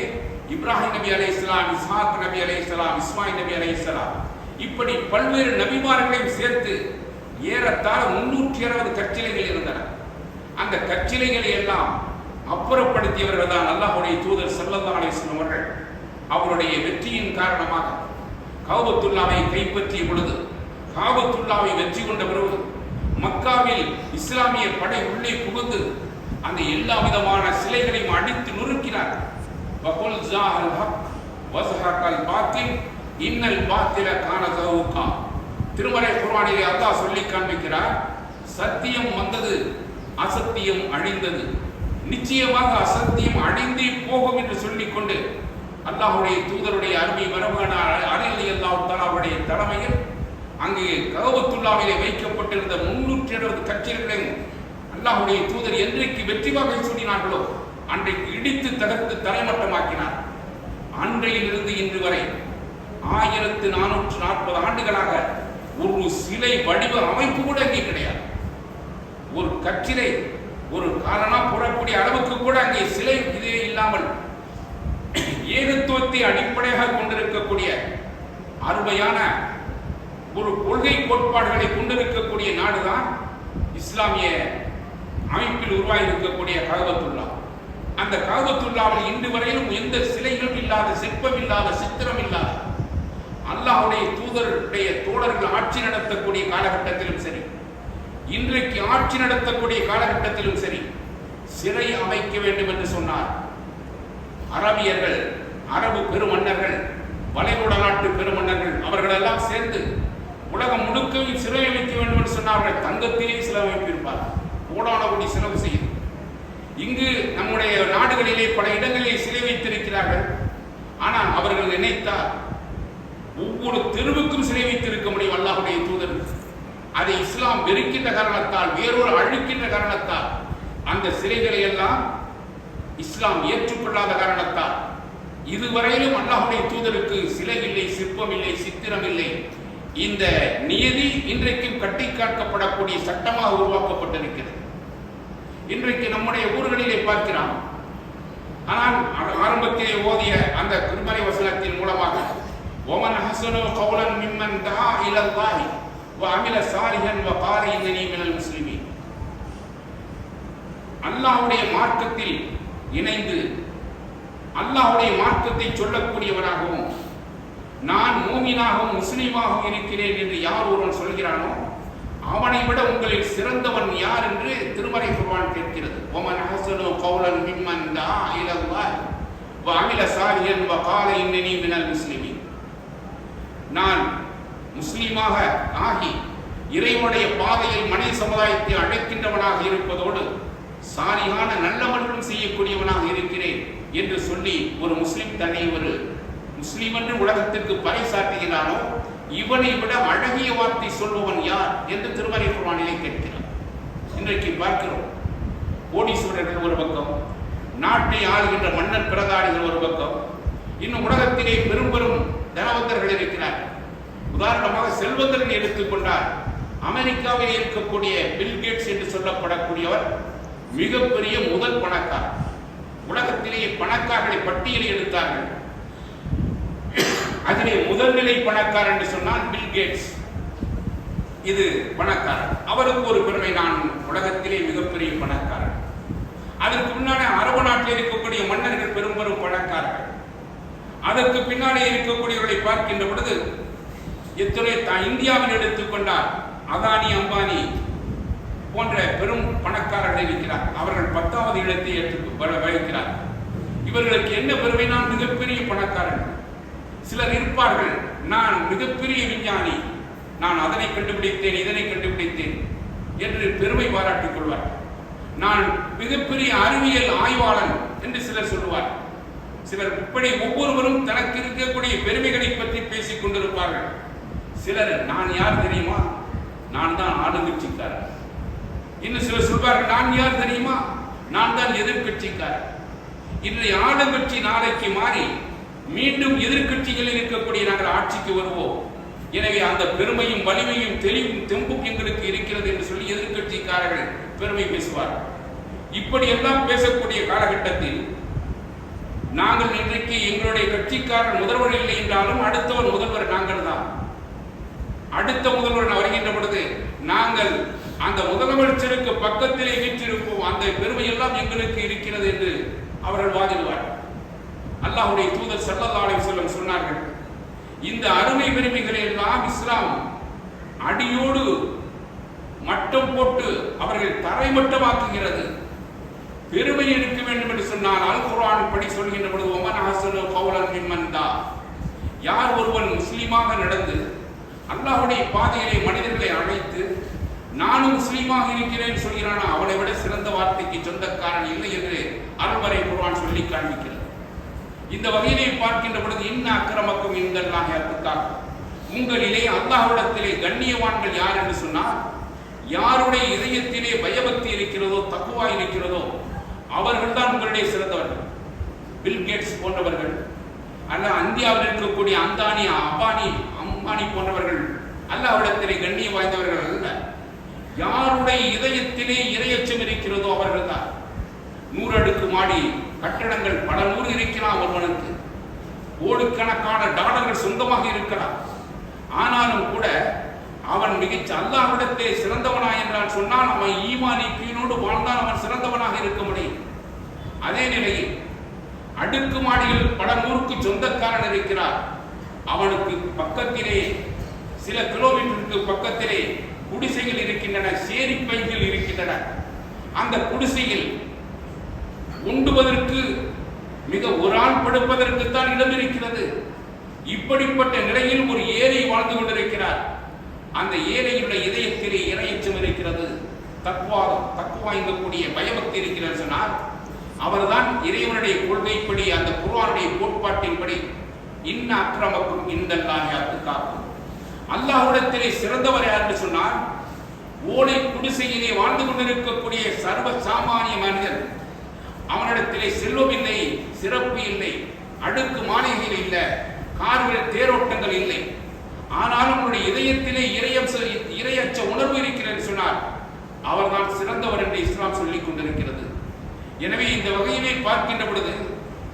இப்ராஹிம் நபி அலைஹிஸ்ஸலாம், இஸ்ஹாக் நபி அலைஹிஸ்ஸலாம், இஸ்மாயில் நபி அலைஹிஸ்ஸலாம் இப்படி பல்வேறு நபிமார்களையும் சேர்த்து ஏறத்தாழ 360 கற்சிலைகள் இருந்தன. அந்த கற்சிலைகளை எல்லாம் அப்புறப்படுத்தியவர்கள் தான் அல்லாஹ்வுடைய தூதர் ஸல்லல்லாஹு அலைஹி வஸல்லம் அவர்கள். அவருடைய வெற்றியின் காரணமாக கஅபத்துல்லாவை கைப்பற்றிய பொழுது, கஅபத்துல்லாவை வெற்றி கொண்ட பிறகு மக்காவில் இஸ்லாமிய படை உள்ளே புகுந்து அந்த எல்லா விதமான சிலைகளையும் அடித்து நொறுக்கினார். வகுல் ஜாஅல் ஹக் வஸஹகல் பாத்தில் இன்னல் பாத்தில கான ஸஹூகா. திருமறை குர்ஆனிலே அல்லாஹ் சொல்லி காண்பிக்கிறார், சத்தியம் வந்தது, அசத்தியம் அழிந்தது, நிச்சயமாக அசத்தியம் அழிந்தே போகும் என்று சொல்லிக்கொண்டு அல்லாஹ்வுடைய தூதருடைய அருமை மரபான அலி ரலியல்லாஹு தஆலா அவருடைய தலைமையில் அங்கே கஅபத்துல்லாவிலே வைக்கப்பட்டிருந்த 360 கற்சிலைகளையும் அல்லாஹ்வுடைய தூதர் என்றைக்கு வெற்றி வாகை சூடினார்களோ அன்றைக்கு இடித்து தகர்த்து தரைமட்டமாக்கினார். அன்றையிலிருந்து இன்று வரை 1440 ஆண்டுகளாக ஒரு சிலை வடிவ அமைப்பு கூட அங்கே கிடையாது. ஒரு கற்சிலை ஒரு காலனா போடக்கூடிய அளவுக்கு கூட அங்கே சிலை இதே இல்லாமல் ஏகத்துவத்தை அடிப்படையாக கொண்டிருக்கக்கூடிய அருமையான ஒரு கொள்கை கோட்பாடுகளை கொண்டிருக்கக்கூடிய நாடுதான் இஸ்லாமிய அமைப்பில் உருவாகி இருக்கக்கூடிய கஅபத்துல்லா. அந்த கஅபத்துல்லாவில் இன்று வரையிலும் எந்த சிலைகளும் இல்லாத, சிற்பம் இல்லாத, சித்திரம் இல்லாத, அல்லாஹ்வுடைய தூதருடைய தோழர்கள் ஆட்சி நடத்தக்கூடிய காலகட்டத்திலும் சரி, இன்றைக்கு ஆட்சி நடத்தக்கூடிய காலகட்டத்திலும் சரி, சிலை அமைக்க வேண்டும் என்று சொன்னார். அரபியர்கள், அரபு பெருமன்னர்கள், வளைகுடா நாட்டு பெருமன்னர்கள் அவர்களெல்லாம் சேர்ந்து உலகம் முழுக்கவும் சிலை அமைக்க வேண்டும் என்று சொன்னார்கள். தங்கத்திலே சிலை அமைப்பிருப்பார், கோடான கோடி செலவு செய்யும். இங்கு நம்முடைய நாடுகளிலே பல இடங்களிலே சிலை வைத்திருக்கிறார்கள். ஆனால் அவர்கள் நினைத்தால் ஒவ்வொரு தெருவுக்கும் சிலை வைத்திருக்க முடியும் அல்லாஹ்வுடைய தூதர். அதை இஸ்லாம் வெறுக்கின்ற காரணத்தால், வேறொரு அழிக்கின்ற காரணத்தால் அந்த சிலைகளை எல்லாம் இஸ்லாம் ஏற்றுக்கொள்ளாத காரணத்தால் இதுவரையிலும் அல்லாஹ்வுடைய தூதருக்கு சிலை இல்லை, சிற்பம் இல்லை, சித்திரம் இல்லை. இந்த நியதி இன்றைக்கும் கட்டி காக்கப்படக்கூடிய சட்டமாக உருவாக்கப்பட்டிருக்கிறது. இன்றைக்கு நம்முடைய ஊர்களிலே பார்க்கிறோம். ஆனால் ஆரம்பத்திலே ஓதிய அந்த திருமறை வசனத்தின் மூலமாக وَمَنْ أَحْسَنُ قَوْلًا مِمَّنْ دَعَا إِلَى اللَّهِ وَعَمِلَ صَالِحًا وَقَالَ إِنَّنِي مِنَ الْمُسْلِمِينَ. அல்லாஹ்வுடைய மார்க்கத்தில் இணைந்து அல்லாஹ்வுடைய மார்க்கத்தை சொல்லக்கூடியவனாகவும் நான் மூமினாகவும் முஸ்லீமாகவும் இருக்கிறேன் என்று யார் ஒருவன் சொல்கிறானோ அவனை விட உங்களில் சிறந்தவன் யார் என்று திருமறை குர்ஆன் கேட்கிறது. وَمَنْ أَحْسَنُ قَوْلًا مِمَّنْ دَعَا إِلَى اللَّهِ وَعَمِلَ صَالِحًا وَقَالَ إِنَّنِي مِنَ الْمُسْلِمِينَ. நான் முஸ்லீமாக ஆகி இறைவனுடைய பாதையில் மனித சமுதாயத்தை அழைக்கின்றவனாக இருப்பதோடு சாலிகான நல்லவர்களும் செய்யக்கூடியவனாக இருக்கிறேன் என்று சொல்லி ஒரு முஸ்லிம் தன்னை ஒரு முஸ்லிம் என்று உலகத்திற்கு பறைசாற்றுகிறானோ இவனை விட அழகிய வார்த்தை சொல்பவன் யார் என்று திருமறை குர்ஆனிலே கேட்கிறார். இன்றைக்கு பார்க்கிறோம், கோடீஸ்வரர்கள் ஒரு பக்கம், நாட்டை ஆளுகின்ற மன்னர் பிரதானிகள் ஒரு பக்கம், இன்னும் உலகத்திலே பெரும் பெரும் தனவந்தர்கள் இருக்கிறார்கள். உதாரணமாக செல்வந்தர்கள் எடுத்துக்கொண்டால் அமெரிக்காவில் இருக்கக்கூடிய பில்கேட்ஸ் என்று சொல்லப்படக்கூடியவர் மிகப்பெரிய முதல் பணக்காரர். உலகத்திலேயே பணக்காரர்களை பட்டியலை எடுத்தார்கள். அதிலே முதல்நிலை பணக்காரர் என்று சொன்னால் பில்கேட்ஸ். இது பணக்காரர். அவருக்கு ஒரு பெருமை, நான் உலகத்திலே மிகப்பெரிய பணக்காரர். அதற்கு முன்னாடி அரபு நாட்டில் இருக்கக்கூடிய மன்னர்கள் பெரும் பெரும் பணக்காரர்கள். அதற்கு பின்னாலே இருக்கக்கூடியவர்களை பார்க்கின்ற பொழுது எத்தனை இந்தியாவில் எடுத்துக்கொண்டால் அதானி, அம்பானி போன்ற பெரும் பணக்காரர்கள் இருக்கிறார். அவர்கள் 10வது இடத்தை வகிக்கிறார். இவர்களுக்கு என்ன பெருமை? நான் மிகப்பெரிய பணக்காரர்கள். சிலர் இருப்பார்கள், நான் மிகப்பெரிய விஞ்ஞானி, நான் அதனை கண்டுபிடித்தேன், இதனை கண்டுபிடித்தேன் என்று பெருமை பாராட்டிக் கொள்வார். நான் மிகப்பெரிய அறிவியல் ஆய்வாளன் என்று சிலர் சொல்லுவார். சிலர் இப்படி ஒவ்வொருவரும் தனக்கு இருக்கக்கூடிய பெருமைகளை பற்றி பேசிக் கொண்டிருப்பார்கள். சிலர் நான் யார் தெரியுமா, நான் தான் இன்றைய ஆளுங்கட்சி நாளைக்கு மாறி மீண்டும் எதிர்கட்சிகள் இருக்கக்கூடிய நாங்கள் ஆட்சிக்கு வருவோம், எனவே அந்த பெருமையும் வலிமையும் தெளிவும் தெம்பும் எங்களுக்கு இருக்கிறது என்று சொல்லி எதிர்கட்சிக்காரர்கள் பெருமை பேசுவார். இப்படியெல்லாம் பேசக்கூடிய காலகட்டத்தில் நாங்கள் இன்றைக்கு எங்களுடைய கட்சிக்காரர் முதல்வர் இல்லை என்றாலும் அடுத்தவர் முதல்வர் நாங்கள் தான். அடுத்த முதல்வர் வருகின்ற பொழுது நாங்கள் அந்த முதலமைச்சருக்கு பக்கத்திலே வீற்றிருப்போம், அந்த பெருமை எல்லாம் எங்களுக்கு இருக்கிறது என்று அவர்கள் வாதிடுவார். அல்லாஹ்வுடைய தூதர் ஸல்லல்லாஹு அலைஹி வஸல்லம் சொன்னார்கள், இந்த அருமை பெருமைகளை எல்லாம் இஸ்லாம் அடியோடு மட்டம் போட்டு அவர்கள் தரைமட்டமாக்குகிறது. பெருமை எடுக்க வேண்டும் என்று சொன்னால் அல் குர்ஆன் படி சொல்கின்ற பொழுது ஒமன் ஹஸனு கௌலன் மிம்மன் தா, யார் ஒருவன் முஸ்லீமாக நடந்து அல்லாஹ்வுடைய பாதையிலே மனிதர்களை அழைத்து நானும் முஸ்லீமாக இருக்கிறேன் சொல்கிறானா அவனை விட சிறந்த வார்த்தைக்கு சொந்தக்காரன் இல்லை என்று அருள்வரை குர்ஆன் சொல்லி காண்பிக்கிறது. இந்த வகையிலே பார்க்கின்ற பொழுது இன்ன அக்ரமக்கும் இன்தல்லாஹி அத்காக்கும், உங்களிலே அல்லாஹ்விடத்திலே கண்ணியவான்கள் யார் என்று சொன்னால் யாருடைய இதயத்திலே பயபக்தி இருக்கிறதோ தக்வா இருக்கிறதோ அவர்கள் தான் உங்களுடைய சிறந்தவர்கள். பில் கேட்ஸ் போன்றவர்கள் அல்ல இந்தியாவில் இருக்கக்கூடிய அந்தானி அம்பானி போன்றவர்கள் அல்லாஹ்விடத்திலே கண்ணிய வாய்ந்தவர்கள் அல்ல. யாருடைய இதயத்திலே இறையச்சம் இருக்கிறதோ அவர்கள் தான். 100 அடுக்கு மாடி கட்டடங்கள் பல 100 இருக்கலாம், ஒருவனுக்கு கோடிக்கணக்கான டாலர்கள் சொந்தமாக இருக்கலாம். ஆனாலும் கூட அவன் மிகச்ச அல்லாஹ்விடத்திலே சிறந்தவனா என்றால் சொன்னால் அவன் ஈமானிக்கீனோடு வாழ்ந்தால் அவன் சிறந்தவனாக இருக்க முடியும். அதே நிலையில் அடுக்கு மாடிகள் பல 100க்கு சொந்தக்காரன் இருக்கிறார், அவனுக்கு பக்கத்திலே சில கிலோமீட்டருக்கு பக்கத்திலே குடிசைகள் இருக்கின்றன, சேரி பைகள் இருக்கின்றன. அந்த குடிசையில் உண்டுவதற்கு மிக ஒரு ஆள் படுப்பதற்குத்தான் இடம் இருக்கிறது. இப்படிப்பட்ட நிலையில் ஒரு ஏழை வாழ்ந்து கொண்டிருக்கிறார். அந்த ஏழையுடைய இதயத்திலே இறையச்சம் இருக்கிறது, தக்வா என்கக்கூடிய பயபக்தி இருக்கிறது சொன்னால் அவர்தான் இறைவனுடைய கொள்கைப்படி அந்த குர்ஆனுடைய கோட்பாட்டின்படி இன்ன அக்ரமக்கும் இன்தல்லாஹி அத்காக்கும், அல்லாஹ்விடத்திலே சிறந்தவர் யார் என்று சொன்னால் ஓலை குடிசையிலே வாழ்ந்து கொண்டிருக்கக்கூடிய சர்வ சாமானிய மனிதன். அவனிடத்திலே செல்வம் இல்லை, சிறப்பு இல்லை, அடுக்கு மாளிகைகள் இல்லை, கார்கள் தேரோட்டங்கள் இல்லை, ஆனாலும் அவருடைய இதயத்திலே இறையச்ச உணர்வு இருக்கிறது சொன்னால் அவர்தான் சிறந்தவர் என்று இஸ்லாம் சொல்லிக் கொண்டிருக்கிறது. எனவே இந்த வகையிலே பார்க்கின்ற பொழுது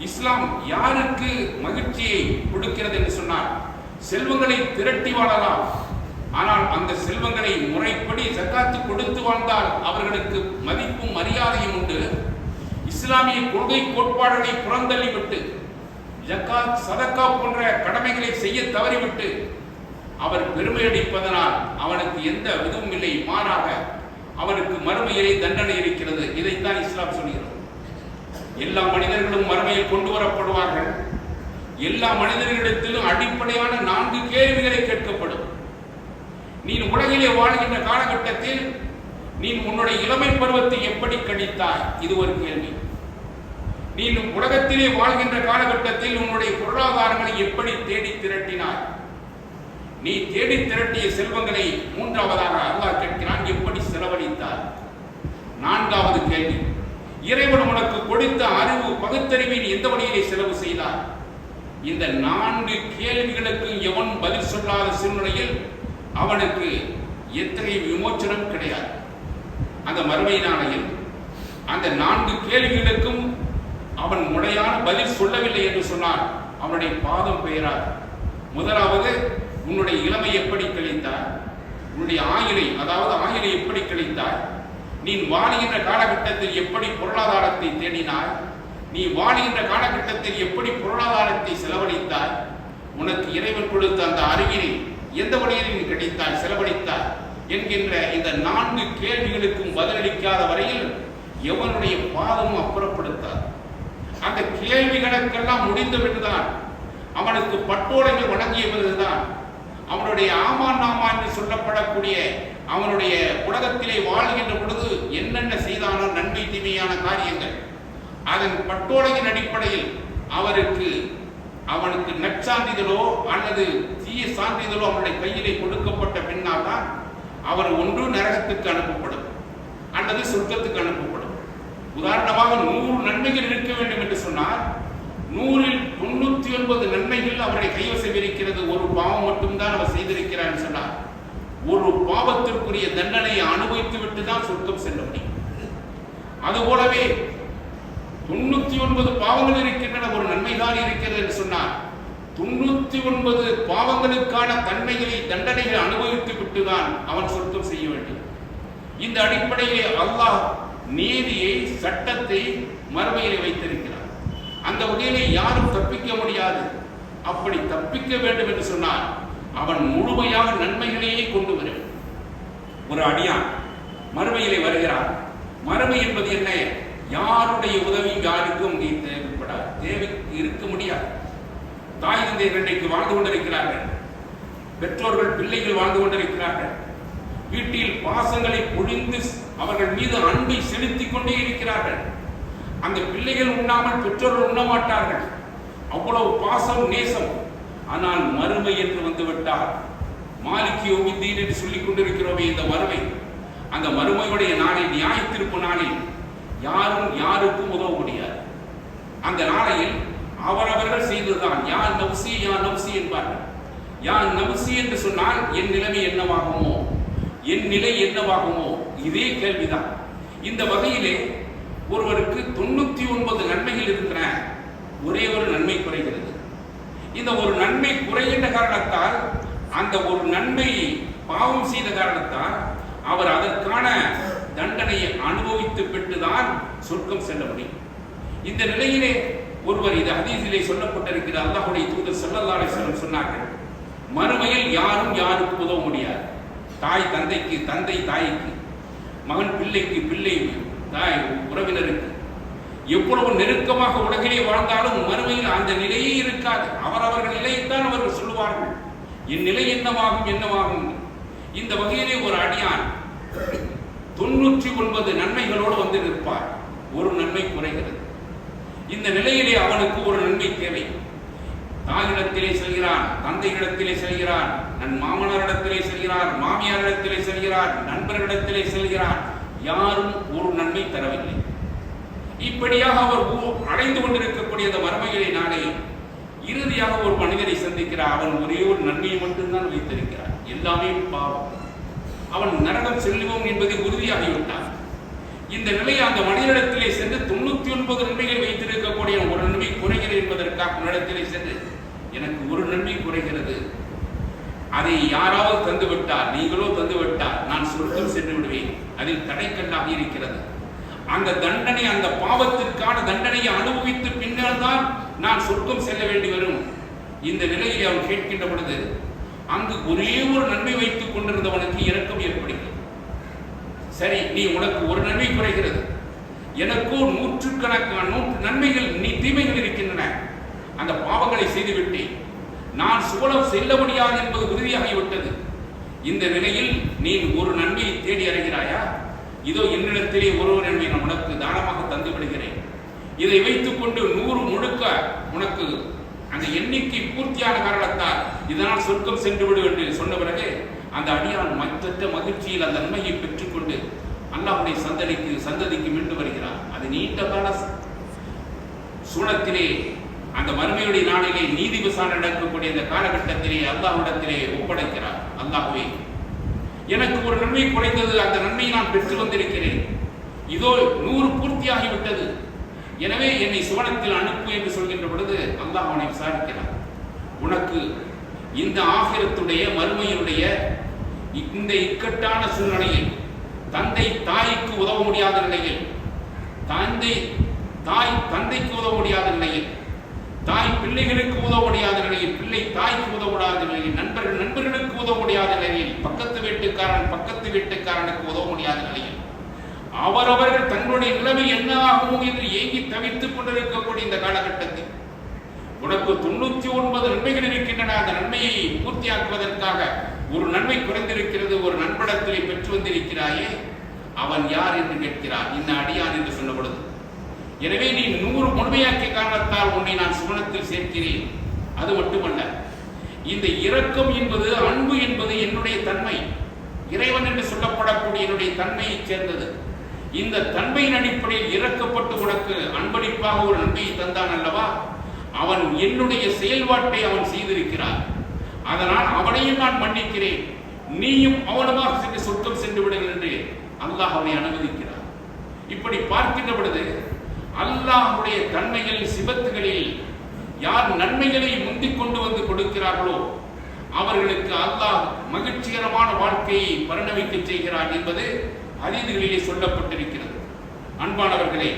இஸ்லாம் யாருக்கு மகிழ்ச்சியை கொடுக்கிறது என்று சொன்னால் செல்வங்களை திரட்டி வாழலாம், ஆனால் அந்த செல்வங்களை முறைப்படி ஜக்காத்து கொடுத்து வாழ்ந்தால் அவர்களுக்கு மதிப்பும் மரியாதையும் உண்டு. இஸ்லாமிய கொள்கை கோட்பாடுகளை புறந்தள்ளிவிட்டு ஜக்காத் சதக்கா போன்ற கடமைகளை செய்ய தவறிவிட்டு அவர் பெருமையடிப்பதனால் அவனுக்கு எந்த விதமும் இல்லை, மாறாக அவனுக்கு மறுமையிலே தண்டனை இருக்கிறது. இதைத்தான் இஸ்லாம் சொல்கிறது. எல்லா மனிதர்களும் மறுமையில் கொண்டு வரப்படுவார்கள். எல்லா மனிதர்களிடத்திலும் அடிப்படையான 4 கேள்விகளை கேட்கப்படும். நீ உலகிலே வாழ்கின்ற காலகட்டத்தில் நீ உன்னுடைய இளமை பருவத்தை எப்படி கழித்தாய், இது ஒரு கேள்வி. நீ உலகத்திலே வாழ்கின்ற காலகட்டத்தில் உன்னுடைய பொருளாதாரங்களை எப்படி தேடி திரட்டினாய், நீ தேடி திரட்டிய செல்வங்களை 3வதாக அல்லாஹ் கேட்கிறான், எப்படி செலவழித்தார். 4வது கேள்வி, இறைவன் உனக்கு கொடுத்த அறிவு பகுத்தறிவை எந்த வழியிலே செலவு செய்தார். இந்த 4 கேள்விகளுக்கு எவன் பதில் சொல்லாத சூழ்நிலையில் அவனுக்கு எத்தகைய விமோச்சனம் கிடையாது. அந்த மறுமை நாளையில் அந்த 4 கேள்விகளுக்கும் அவன் முறையான பதில் சொல்லவில்லை என்று சொன்னால் அவனுடைய பாதம் பெயராது. முதலாவது, உன்னுடைய இளமை எப்படி கழித்தாய், உன்னுடைய ஆயுளை எப்படி கழித்தாய், நீ வாழுகின்ற காலகட்டத்தில் எப்படி பொருளாதாரத்தை தேடினாய், நீ வாழுகின்ற காலகட்டத்தில் எப்படி பொருளாதாரத்தை செலவழித்தாய், உனக்கு இறைவன் கொடுத்த அந்த அறிவினை எந்த வழியில் நீ கிடைத்தாய் செலவழித்தாய் என்கின்ற இந்த 4 கேள்விகளுக்கும் பதிலளிக்காத வரையில் எவனுடைய பாதமும் அப்புறப்படுத்தார். அந்த கேள்விகளுக்கெல்லாம் முடிந்துவிட்டுதான் அவனுக்கு பட்டோலைகள் வழங்கிய பிறகுதான் அவனுடைய ஆமா என்று சொல்லப்படக்கூடிய அவனுடைய உலகத்திலே வாழ்கின்ற பொழுது என்னென்ன செய்தானோ நன்மை தீமையான காரியங்கள் அதன் பட்டோலையின் அடிப்படையில் அவனுக்கு நற்சான்றிதழோ அல்லது தீய சான்றிதழோ அவனுடைய கையிலே கொடுக்கப்பட்ட பின்னால் தான் அவர் ஒன்று நரகத்துக்கு அனுப்பப்படும் அல்லது சொர்க்கத்துக்கு அனுப்பப்படும். உதாரணமாக 100 நன்மைகள் இருக்க வேண்டும் என்று சொன்னால் 100ல் 99 நன்மைகள் அவருடைய கைவசம் இருக்கிறது. ஒரு பாவம் மட்டும்தான் அவர் செய்திருக்கிறார் சொன்னார். ஒரு பாவத்திற்குரிய தண்டனையை அனுபவித்து விட்டு தான் சொர்க்கம் செல்ல முடியும். அதுபோலவே 99 பாவங்கள் இருக்கின்றன, ஒரு நன்மைதான் இருக்கிறது என்று சொன்னார். 99 பாவங்களுக்கான தண்டனைகளை அனுபவித்து விட்டுதான் அவன் சொர்க்கம் செய்ய வேண்டும். இந்த அடிப்படையிலே அல்லாஹ் நீதியை, சட்டத்தை மறுமையிலே வைத்திருக்கிறார். அந்த வகையிலே யாரும் தப்பிக்க முடியாது. அப்படி தப்பிக்க வேண்டும் என்று சொன்னால் அவன் முழுமையாக நன்மைகளையே கொண்டு வர வேண்டும். ஒரு அடியான் மறுமையிலே வருகிறார். மறுமை என்பது என்ன? யாருடைய உதவி யாருக்கும் நீ தேவைப்படாது, தேவைக்கு இருக்க முடியாது. தாய் தந்தையர் இன்றைக்கு வாழ்ந்து கொண்டிருக்கிறார்கள், பெற்றோர்கள் பிள்ளைகள் வாழ்ந்து கொண்டிருக்கிறார்கள். வீட்டில் பாசங்களை பொழிந்து அவர்கள் மீது அன்பை செலுத்திக் கொண்டே இருக்கிறார்கள். அந்த பிள்ளைகள் உண்ணாமல் பெற்றோர்கள் உண்ண மாட்டார்கள், அவ்வளவு பாசம், நேசம். ஆனால் மறுமை என்று வந்துவிட்டார். மாலிக் யௌமித்தீன் என்று சொல்லிக் கொண்டிருக்கிறோமே, இந்த மறுமை, அந்த மறுமையுடைய நாளில், நியாய தீர்ப்பு நாளில் யாரும் யாருக்கும் உதவ முடியாது. அந்த நாளையில் அவரவர்கள் செய்ததுதான் யா நப்சி யா நப்சி என்பார்கள். யா நப்சி என்று சொன்னால் என் நிலைமை என்னவாகுமோ, என் நிலை என்னவாகுமோ, இதே கேள்விதான். இந்த வகையிலே ஒருவருக்கு 99 நன்மைகள் இருக்கிற, ஒரே ஒரு நன்மை குறைகிறது. இந்த ஒரு நன்மை குறைகின்ற காரணத்தால், அந்த ஒரு நன்மை பாவம் செய்த காரணத்தால் அவர் அதற்கான தண்டனையை அனுபவித்து பெற்றுதான் சொர்க்கம் செல்ல முடியும். இந்த நிலையிலே ஒருவர், இது ஹதீஸிலே சொல்லப்பட்டிருக்கிற அல்லாஹ்வுடைய தூதர் ஸல்லல்லாஹு அலைஹி வஸல்லம் சொன்னார்கள், மறுமையில் யாரும் யாருக்கும் உதவ முடியாது. தாய் தந்தைக்கு, தந்தை தாய்க்கு, மகன் பிள்ளைக்கு, பிள்ளை தாய் உறவினருக்கு எவ்வளவு நெருக்கமாக உலகிலே வாழ்ந்தாலும் மறுமையில் அந்த நிலையே இருக்காது. அவரவர்கள் நிலையைத்தான் அவர்கள் சொல்லுவார்கள், என் நிலை என்னவாகும் என்னவாகும். இந்த வகையிலே ஒரு அடியான் 99 நன்மைகளோடு வந்து நிற்பார். ஒரு நன்மை குறைகிறது. இந்த நிலையிலே அவனுக்கு ஒரு நன்மை தேவை. தாயிடத்திலே செல்கிறான், தந்தையிடத்திலே செல்கிறான், மாமனாரிடத்திலே செல்கிறான், மாமியாரிடத்திலே செல்கிறான், நண்பர்களிடத்திலே செல்கிறான். யாரும் ஒரு நன்மை தரவில்லை. இப்படியாக அவர் அடைந்து கொண்டிருக்கக்கூடிய அந்த மறுமையிலே நாளை இறுதியாக ஒரு மனிதரை சந்திக்கிறார். அவன் ஒரே ஒரு நன்மையை மட்டும்தான் வைத்திருக்கிறார், எல்லாமே பாவம். அவன் நரகம் செல்லுவோம் என்பதை உறுதியாகிவிட்டான். இந்த நிலையை அந்த மனிதனிடத்திலே சென்று 99 நன்மைகள் வைத்திருக்கக்கூடிய ஒரு நன்மை குறைகிறது என்பதற்காக இடத்திலே சென்று, எனக்கு ஒரு நன்மை குறைகிறது, அதை யாராவது தந்துவிட்டார், நீங்களோ தந்துவிட்டார், நான் சொர்க்கம் சென்று விடுவேன், அதில் தடைக்கல்லாக இருக்கிறது. அந்த தண்டனை, அந்த பாவத்திற்கான தண்டனையை அனுபவித்து பின்னர் தான் நான் சொர்க்கம் செல்ல வேண்டி வரும். இந்த நிலையில் அவன் கேட்கின்ற பொழுது, அங்கு ஒரே ஒரு நன்மை வைத்துக் கொண்டிருந்தவனுக்கு இரக்கம் ஏற்படுகிறது. சரி, நீ உனக்கு ஒரு நன்மை குறைகிறது, எனக்கோ 100 நன்மைகள், நீ தீமைகள் இருக்கின்றன, அந்த பாவங்களை செய்துவிட்டு நான் சுவனம் செல்ல முடியாது என்பது உறுதியாகிவிட்டது. இந்த நிலையில் நீ ஒரு நன்மையை தேடி அறிகிறாயா? இதோ என்னிடத்திலே ஒரு நன்மை நான் உனக்கு தானமாக தந்து விடுகிறேன், இதை வைத்துக் கொண்டு 100 முழுக்க உனக்கு அந்த எண்ணிக்கை பூர்த்தியான காரணத்தால் இதனால் சொர்க்கம் சென்று விடு என்று சொன்ன பிறகு அந்த அடியான் மற்ற மகிழ்ச்சியில் அந்த நன்மையை பெற்றுக்கொண்டு அல்லாஹ்வுடைய சந்ததிக்கு மீண்டு வருகிறார். அது நீண்ட கால சூழத்திலே, அந்த மறுமையுடைய நாளிலே நீதி விசாரணை நடக்கக்கூடிய இந்த காலகட்டத்திலே அல்லாஹ்விடத்திலே ஒப்படைக்கிறார். அல்லாஹ்வே, எனக்கு ஒரு நன்மை குறைந்தது, அந்த நன்மையை நான் பெற்று வந்திருக்கிறேன், இதோ 100 பூர்த்தியாகிவிட்டது, எனவே என்னை சுவனத்தில் அனுப்பு என்று சொல்கின்ற பொழுது அல்லாஹ் அவனை விசாரிக்கிறார். உனக்கு இந்த ஆகிரத்துடைய மறுமையுடைய இந்த இக்கட்டான சூழ்நிலையில், தந்தை தாய்க்கு உதவ முடியாத நிலையில், தாய் தந்தைக்கு உதவ முடியாத நிலையில், தாய் பிள்ளைகளுக்கு உதவ முடியாத நிலையில், பிள்ளை தாய்க்கு உதவ முடியாத நிலையில், நண்பர்களுக்கு உதவ முடியாத நிலையில், பக்கத்து வீட்டுக்காரனுக்கு உதவ முடியாத நிலையில், அவரவர்கள் தங்களுடைய நிலைமை என்ன ஆகும் என்று ஏங்கி தவித்துக் கொண்டிருக்கக்கூடிய இந்த காலகட்டத்தில் உனக்கு 99 நன்மைகள் இருக்கின்றன. அந்த நன்மையை பூர்த்தியாக்குவதற்காக ஒரு நன்மை குறைந்திருக்கிறது, ஒரு நண்படத்திலே பெற்று வந்திருக்கிறாயே, அவன் யார் என்று கேட்கிறார் இந்த அடியான் என்று சொன்ன பொழுது. எனவே நீ 100 முழுமையாக்கிய காரணத்தால் உன்னை நான் சுவனத்தில் சேர்க்கிறேன். அது மட்டுமல்ல, இந்த இரக்கம் என்பது, அன்பு என்பது என்னுடைய தன்மை, இறைவன் என்று சொல்லப்படக்கூடிய என்னுடைய தன்மையை சேர்ந்தது. இந்த தன்மையின் அடிப்படையில் இறக்கப்பட்டு உனக்கு அன்பளிப்பாக ஒரு நன்மையை தந்தான் அல்லவா, அவன் என்னுடைய செயல்பாட்டை அவன் செய்திருக்கிறான், அதனால் அவனையும் நான் மன்னிக்கிறேன், நீயும் அவனுமாக சென்று சொர்க்கம் சென்று விடுங்கள் என்று அல்லாஹ் அவனை அனுமதிக்கிறார். இப்படி பார்க்கின்ற பொழுது அல்லாஹ்வுடைய தன்மைகளில் சிபத்துகளில் யார் நன்மைகளை முந்திக் கொண்டு வந்து கொடுக்கிறார்களோ அவர்களுக்கு அல்லாஹ் மகிழ்ச்சிகரமான வாழ்க்கையை பரிணமிக்க செய்கிறான் என்பது ஹதீஸ்களிலே சொல்லப்பட்டிருக்கிறது. அன்பானவர்களே,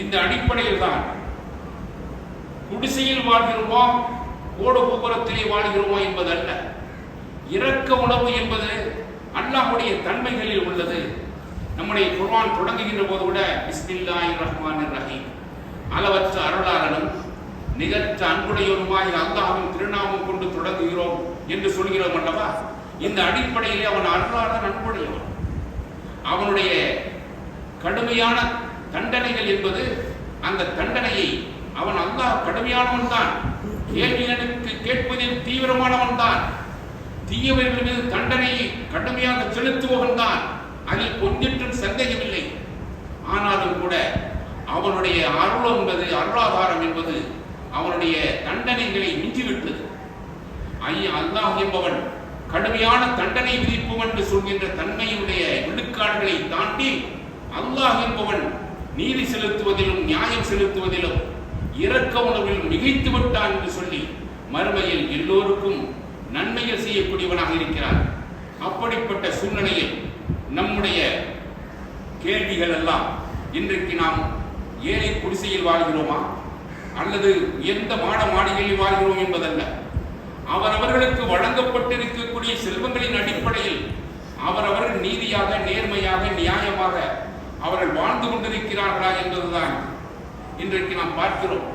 இந்த அடிப்படையில் தான் குடிசையில் வாழ்கிறோமா ஓடு கோபுரத்திலே வாழ்கிறோமா என்பதல்ல, இரக்க உணவு என்பது அல்லாஹ்வுடைய தன்மைகளில் உள்ளது. நம்முடைய குர்ஆன் தொடங்குகின்ற போது கூட பிஸ்மில்லாஹிர் ரஹ்மானிர் ரஹீம், அளவற்ற அருளாளனும் நிகழ்த்த அன்புடையவனுமாய் அல்லாஹ்வின் திருநாமம் கொண்டு தொடங்குகிறோம் என்று சொல்கிறோம் அல்லவா. இந்த அடிப்படையிலே அவன் அருளாளன், அன்புடையவன். அவனுடைய கடுமையான தண்டனைகள் என்பது அந்த தண்டனையை அவன் அல்லாஹ் கடுமையானவன் தான், கேள்விகளுக்கு கேட்பதில் தீவிரமானவன் தான், தீயவர்கள் மீது தண்டனையை கடுமையாக செலுத்துபவன் தான், அதில் கொஞ்சம் சந்தேகமில்லை. ஆனாலும் கூட அவனுடைய அருள் என்பது, அருளாதாரம் என்பது அவனுடைய தண்டனைகளை மிஞ்சிவிட்டது. அல்லாஹ் என்பவன் கடுமையான தண்டனை விதிப்பவன் என்று சொல்கின்ற தன்மையுடைய விழுக்காடுகளை தாண்டி அல்லாஹ் என்பவன் நீதி செலுத்துவதிலும் நியாயம் செலுத்துவதிலும் இரக்க உணர்வில் மிகைத்து விட்டான் என்று சொல்லி மறுமையில் எல்லோருக்கும் நன்மைகள் செய்யக்கூடியவனாக இருக்கிறார். அப்படிப்பட்ட சூழ்நிலையில் நம்முடைய கேள்விகள் எல்லாம் இன்றைக்கு நாம் ஏழை குடிசையில் வாழ்கிறோமா அல்லது எந்த மாட மாளிகையில் வாழ்கிறோம் என்பதல்ல, அவரவர்களுக்கு வழங்கப்பட்டிருக்கக்கூடிய செல்வங்களின் அடிப்படையில் அவரவர்கள் நீதியாக, நேர்மையாக, நியாயமாக அவர்கள் வாழ்ந்து கொண்டிருக்கிறார்களா என்பதுதான் இன்றைக்கு நாம் பார்க்கிறோம்.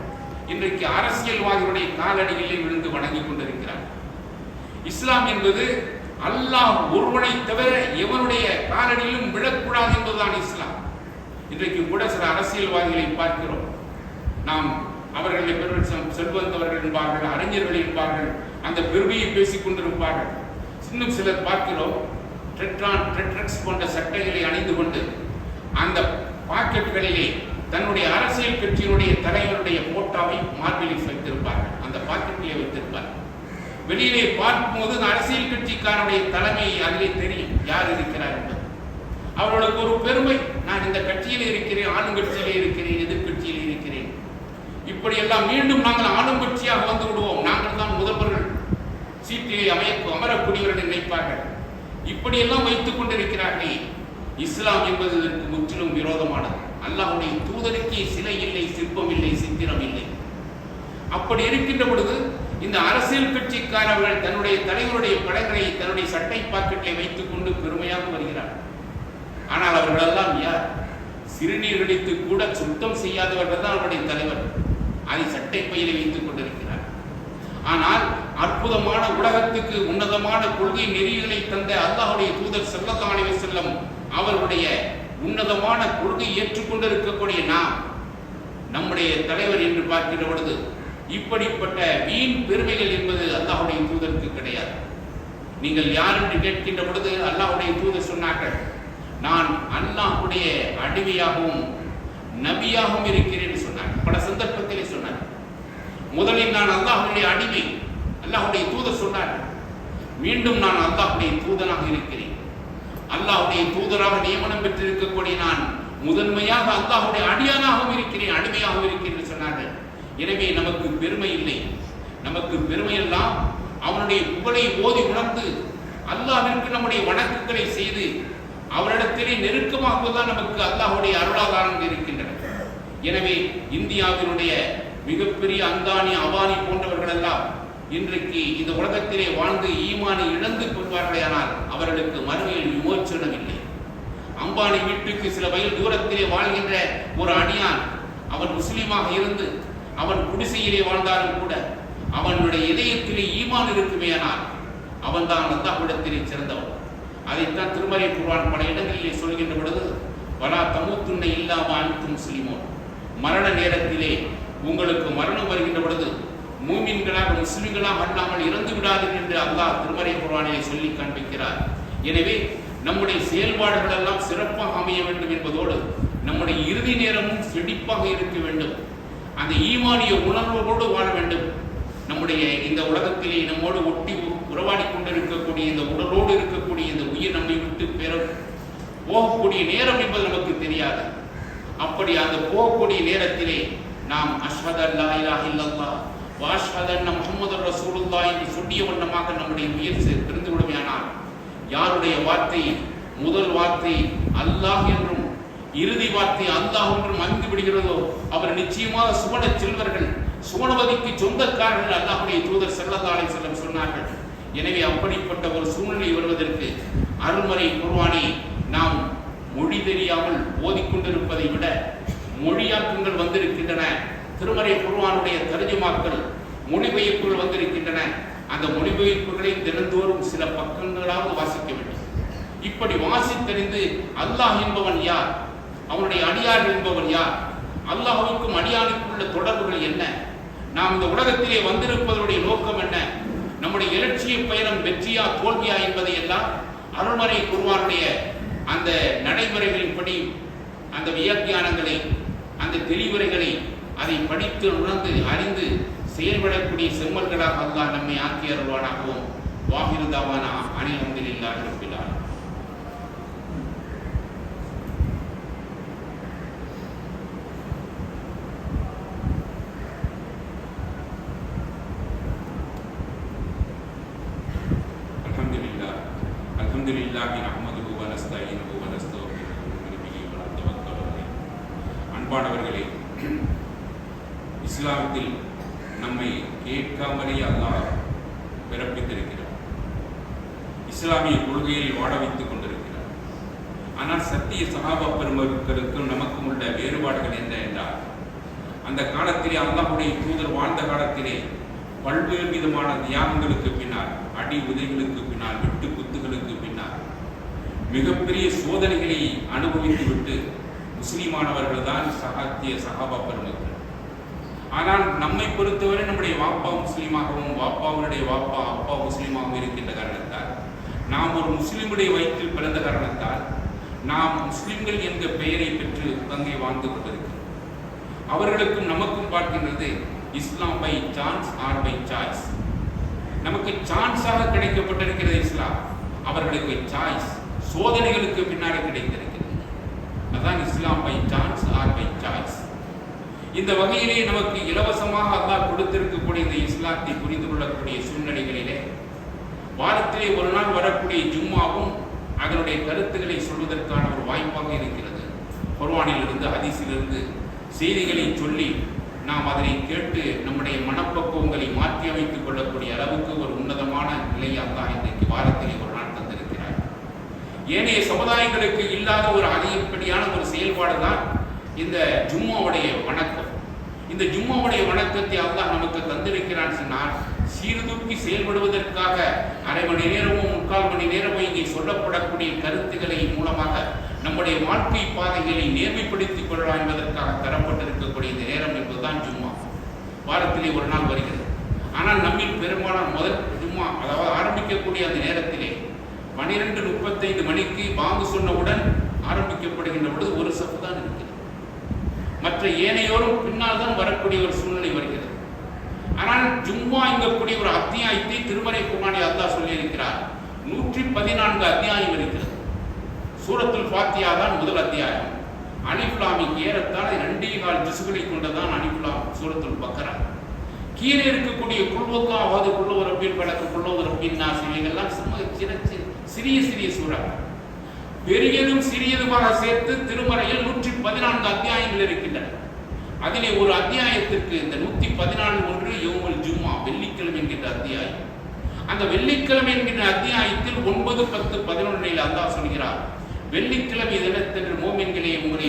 இன்றைக்கு அரசியல்வாதிகளுடைய காலடிகளிலே விழுந்து வணங்கிக் கொண்டிருக்கிறார். இஸ்லாம் என்பது அல்லாஹ் ஒருவனை தவிர எவனுடைய காலடியிலும் விழக்கூடாது என்பதுதான் இஸ்லாம். இன்றைக்கு கூட சில அரசியல்வாதிகளை பார்க்கிறோம். நாம் அவர்களை செல்வந்தவர்கள் என்பார்கள், அறிஞர்கள் என்பார்கள், அந்த பெருமையை பேசிக் கொண்டிருப்பார்கள். இன்னும் சிலர் பார்க்கிறோம், டெட்ராக்ஸ் போன்ற சட்டைகளை அணிந்து கொண்டு அந்த பாக்கெட்டுகளிலே தன்னுடைய அரசியல் கட்சியினுடைய தலைவருடைய போட்டோவை மார்பிலில் வைத்திருப்பார்கள், அந்த பாக்கெட்டிலே வைத்திருப்பார்கள். வெளியிலே பார்க்கும்போது அரசியல் கட்சிக்காரனுடைய தலைமை அதிலே தெரியும் யார் இருக்கிறார் என்பது. அவர்களுக்கு ஒரு பெருமை, நான் இந்த கட்சியிலே இருக்கிறேன், ஆளுங்கட்சியிலே இருக்கிறேன், எதிர்கட்சியிலே இருக்கிறேன். இப்படியெல்லாம் மீண்டும் நாங்கள் ஆளுங்கட்சியாக வந்து விடுவோம், நாங்கள் தான் முதல்வர்கள், சீட்டிலே அமரக்கூடியவர்கள் நினைப்பார்கள். இப்படியெல்லாம் வைத்துக் கொண்டிருக்கிறார்கள். இஸ்லாம் என்பது இதற்கு முற்றிலும் விரோதமானது. அல்லாஹ்வுடைய தூதருக்கு சிலை இல்லை, சிற்பம் இல்லை, சித்திரம் இல்லை. அப்படி இருக்கின்ற பொழுது இந்த அரசியல் கட்சிக்காரர்கள் தன்னுடைய தலைவருடைய படங்களை தன்னுடைய சட்டை பாக்கெட்டை வைத்துக் கொண்டு பெருமையாக வருகிறார். ஆனால் அவர்களெல்லாம் யார்? சிறுநீர் கழித்து கூட சுத்தம் செய்யாதவர்கள் தான் அவருடைய தலைவர். அதை சட்டை பையிலே வைத்துக் கொண்டிருக்கிறார். ஆனால் அற்புதமான உலகத்துக்கு உன்னதமான கொள்கை நெறிகளை தந்த அல்லாஹ்வுடைய தூதர் ஸல்லல்லாஹு அலைஹி வஸல்லம் அவருடைய உன்னதமான கொள்கை ஏற்றுக்கொண்டிருக்கக்கூடிய நாம் நம்முடைய தலைவர் என்று பார்க்கின்ற பொழுது இப்படிப்பட்ட வீண் பெருமைகள் என்பது அல்லாஹ்வுடைய தூதருக்கு கிடையாது. நீங்கள் யார் என்று கேட்கின்ற பொழுது அல்லாஹ்வுடைய தூதர் சொன்னார்கள், நான் அல்லாஹ்வுடைய அடிமையாகவும் நபியாகவும் இருக்கிறேன் என்று சொன்னார். பல சந்தர்ப்பத்திலே சொன்னார். முதலில் நான் அல்லாஹ்வுடைய அடிமை, அல்லாஹ்வுடைய தூதர் சொன்னார். மீண்டும் நான் அல்லாஹ்வுடைய தூதனாக இருக்கிறேன், அல்லாஹ்வுடைய தூதராக நியமனம் பெற்றிருக்கக்கூடிய நான் முதன்மையாக அல்லாஹ்வுடைய அடியானாகவும் இருக்கிறேன், அடிமையாகவும் இருக்கிறேன் என்று சொன்னார்கள். எனவே நமக்கு பெருமை இல்லை. நமக்கு பெருமையெல்லாம் அவனுடைய புகழை ஓதி உணர்ந்து அல்லாஹ்விற்கு நம்முடைய வணக்கங்களை செய்து அவரிடத்திலே நெருக்கமாகுவதுதான் நமக்கு அல்லாஹ்வுடைய அருளாதாரம் இருக்கின்றன. எனவே இந்தியாவினுடைய மிகப்பெரிய அந்தானி, அவானி போன்றவர்கள் எல்லாம் இன்றைக்கு இந்த உலகத்திலே வாழ்ந்து ஈமானை இழந்து கொள்வார்களேயானால் அவர்களுக்கு மறுமையில் விமோச்சனம் இல்லை. அம்பானி வீட்டுக்கு சில மைல் தூரத்திலே வாழ்கின்ற ஒரு அடியான், அவன் முஸ்லீமாக இருந்து அவன் குடிசையிலே வாழ்ந்தாலும் கூட அவனுடைய இதயத்திலே ஈமான் இருக்குமேயானால் அவன் தான் அல்லாஹ்விடத்திலே சிறந்தவன். அதைத்தான் திருமறை குர்ஆன் பல இடங்களிலே சொல்கின்ற பொழுது, வலா தமூத்துன்ன இல்லா வ அன்தும் முஸ்லிமூன், மரண நேரத்திலே உங்களுக்கு மரணம் வருகின்ற பொழுது மூமின்களாக முஸ்லிம்களாக அல்லாமல் இறந்து விடாதீர்கள் என்று அல்லாஹ் திருமறை குர்ஆனிலே சொல்லி காண்பிக்கிறார். எனவே நம்முடைய செயல்பாடுகள் எல்லாம் சிறப்பாக அமைய வேண்டும் என்பதோடு நம்முடைய இறுதி நேரமும் செழிப்பாக இருக்க வேண்டும். அந்த ஈமானிய உணர்வோடு வாழ வேண்டும். நம்முடைய இந்த உலகத்திலே நம்மோடு ஒட்டி உறவாடி கொண்டிருக்கக்கூடிய இந்த உடலோடு இருக்கக்கூடிய இந்த உயிர் நம்மை விட்டு போகக்கூடிய நேரம் என்பது நமக்கு தெரியாது. அப்படி அந்த போகக்கூடிய நேரத்திலே நாம் அஷ்ஹது அல்லா இலாஹ இல்லல்லாஹ் வ அஷ்ஹது அன்ன முஹம்மதுர் ரசூலுல்லாஹ் என்று சொல்லிய வண்ணமாக நம்முடைய உயிர் பிரிந்து விடுமையானால், யாருடைய வார்த்தை முதல் வார்த்தை அல்லாஹ் என்றும் இறுதி வார்த்தை அல்லாஹ் என்றும் அமைந்து விடுகிறதோ அவர் நிச்சயமாக சுவன செல்வர்கள், சுவனவதிக்கு சொந்தக்காரர்கள் அல்லாஹ்வுடைய தூதர் ஸல்லல்லாஹு அலைஹி வஸல்லம் சொன்னார்கள். எனவே அப்படிப்பட்ட ஒரு சூழ்நிலை வருவதற்கு அருள்மறை குர்ஆனை நாம் மொழி தெரியாமல் ஓதிக்கொண்டிருப்பதை விட மொழியாக்கங்கள் வந்திருக்கின்றன. திருமறை குர்ஆனுடைய தர்ஜுமாக்கள் மொழிபெயர்ப்புகள் வந்திருக்கின்றன. அந்த மொழிபெயர்ப்புகளை தினந்தோறும் சில பக்கங்களாவது வாசிக்க வேண்டும். இப்படி வாசித்தறிந்து அல்லாஹ் என்பவன் யார், அவனுடைய அடியார் என்பவன் யார், அல்லாஹ்வுக்கும் அடியானுக்குள்ள தொடர்புகள் என்ன, நாம் இந்த உலகத்திலே வந்திருப்பதனுடைய நோக்கம் என்ன, நம்முடைய இலட்சிய பயணம் வெற்றியா தோல்வியா என்பதை எல்லாம் அருள்மறை குர்ஆனுடைய அந்த நடைமுறைகளின்படி அந்த வியாக்கியானங்களை அந்த தெளிவுரைகளை அதை படித்து உணர்ந்து அறிந்து செயல்படக்கூடிய செம்மல்களாக அல்லாஹ் நம்மை ஆக்கி அருள்வானாகவும். வாஹிரு தாவானா அனில் ஹம்துலில்லாஹி ரப்பில் ஆலமீன். அல்ஹம்துலில்லாஹி நஹ்மதுஹு வ நஸ்தஈனுஹு வ நஸ்தக்ஃபிருஹு வ நு'மினு பிஹி வ நதவக்கலு அலைஹி. அன்பானவர்களே, இஸ்லாமத்தில் நம்மை கேட்காமலே அல்லாஹ் பிறப்பித்திருக்கிறார். இஸ்லாமிய கொள்கையில் வாழ வைத்துக் கொண்டிருக்கிறார். ஆனால் சத்திய சஹாபா பெருமக்களுக்கும் நமக்கும் உள்ள வேறுபாடுகள் என்ன என்றால், அந்த காலத்திலே அல்லாஹ்வுடைய தூதர் வாழ்ந்த காலத்திலே பல்வேறு விதமான தியாகங்களுக்கு பின்னால், அடி உதைகளுக்கு பின்னால், வெட்டு குத்துகளுக்கு பின்னால் மிகப்பெரிய சோதனைகளை அனுபவித்து விட்டு முஸ்லிமானவர்கள் தான் சத்திய சஹாபா பெருமக்கள். ஆனால் நம்மை பொறுத்தவரை நம்முடைய வாப்பா முஸ்லீமாகவும் வாப்பாவுடைய வாப்பா அப்பா முஸ்லீமாகவும் இருக்கின்ற காரணத்தால், நாம் ஒரு முஸ்லிமுடைய வயிற்றில் பிறந்த காரணத்தால் நாம் முஸ்லிம்கள் என்ற பெயரை பெற்று அங்கே வாழ்ந்து கொண்டிருக்கிறோம். அவர்களுக்கும் நமக்கும் பார்க்கின்றது Islam by chance or by choice. நமக்கு சான்ஸாக கிடைக்கப்பட்டிருக்கிறது இஸ்லாம், அவர்களுக்கு சாய்ஸ், சோதனைகளுக்கு பின்னாடி கிடைத்திருக்கிறது. அதான் Islam by chance or by choice. இந்த வகையிலே நமக்கு இலவசமாக அல்லாஹ் கொடுத்திருக்கக்கூடிய இந்த இஸ்லாத்தை புரிந்து கொள்ளக்கூடிய சூழ்நிலைகளிலே வாரத்திலே ஒரு நாள் வரக்கூடிய ஜும்மாவும் அதனுடைய கருத்துக்களை சொல்வதற்கான ஒரு வாய்ப்பாக இருக்கிறது. குர்ஆனிலிருந்து ஹதீஸிலிருந்து செய்திகளை சொல்லி நாம் அதனை கேட்டு நம்முடைய மனப்பக்குவங்களை மாற்றி அமைத்துக் கொள்ளக்கூடிய அளவுக்கு ஒரு உன்னதமான நிலையை அல்லாஹ் இன்றைக்கு வாரத்திலே ஒரு நாள் தந்திருக்கிறார். ஏனைய சமுதாயங்களுக்கு இல்லாத ஒரு அதிகப்படியான ஒரு செயல்பாடு தான் இந்த ஜும்மாவுடைய வணக்கம். இந்த ஜும்மாவுடைய வணக்கத்தை அல்லாஹ் நமக்கு தந்திருக்கிறான் சொன்னால், சீர்தூக்கி செயல்படுவதற்காக அரை மணி நேரமோ 3/4 மணி நேரமோ இங்கே சொல்லப்படக்கூடிய கருத்துக்களை மூலமாக நம்முடைய வாழ்க்கை பாதைகளை நேர்மைப்படுத்திக் கொள்ளலாம் என்பதற்காக தரப்பட்டிருக்கக்கூடிய இந்த நேரம் என்பதுதான் ஜும்மா. வாரத்திலே ஒரு நாள் வருகிறது. ஆனால் நம்மில் பெரும்பாலான முதல் ஜும்மா, அதாவது ஆரம்பிக்கக்கூடிய அந்த நேரத்திலே 12:35 மணிக்கு பாங்கு சொன்னவுடன் ஆரம்பிக்கப்படுகின்ற பொழுது ஒரு சப்பு தான் இருக்கிறது. மற்ற ஏனையோரும் பின்னால் தான் வரக்கூடிய ஒரு சூழ்நிலை வருகிறது. ஆனால் ஜும்மா என்கக்கூடிய ஒரு அத்தியாயத்தை திருமறை குர்ஆனில் அல்லாஹ் சொல்லியிருக்கிறார். 114 அத்தியாயம் இருக்கிறது. சூரத்துல் ஃபாத்திஹா தான் முதல் அத்தியாயம். அலிஃப் லாம் ஏறத்தாழ 2.25 ஜுஸ்களை கொண்டதான் அலிஃப் லாம் சூரத்துல் பக்ரா. கீழே இருக்கக்கூடிய குல்வல்லாஹு குல்லு ரப்பில் பலக்கு குல்லு ரப்பின் நாஸ் இவைகள்லாம் சிறிய சிறிய சூரா. பெரியதும் சிறியதுமாக சேர்த்து திருமறையில் 114 அத்தியாயங்கள் இருக்கின்றன. அதிலே ஒரு அத்தியாயத்திற்கு இந்த 114 யௌமுல் ஜும்மா, வெள்ளிக்கிழமை என்கின்ற அத்தியாயம். அந்த வெள்ளிக்கிழமை என்கின்ற அத்தியாயத்தில் 9, 10, 11 அல்லாஹ் சொல்கிறார், வெள்ளிக்கிழமை தினத்தன்று மோமின்களே உங்களை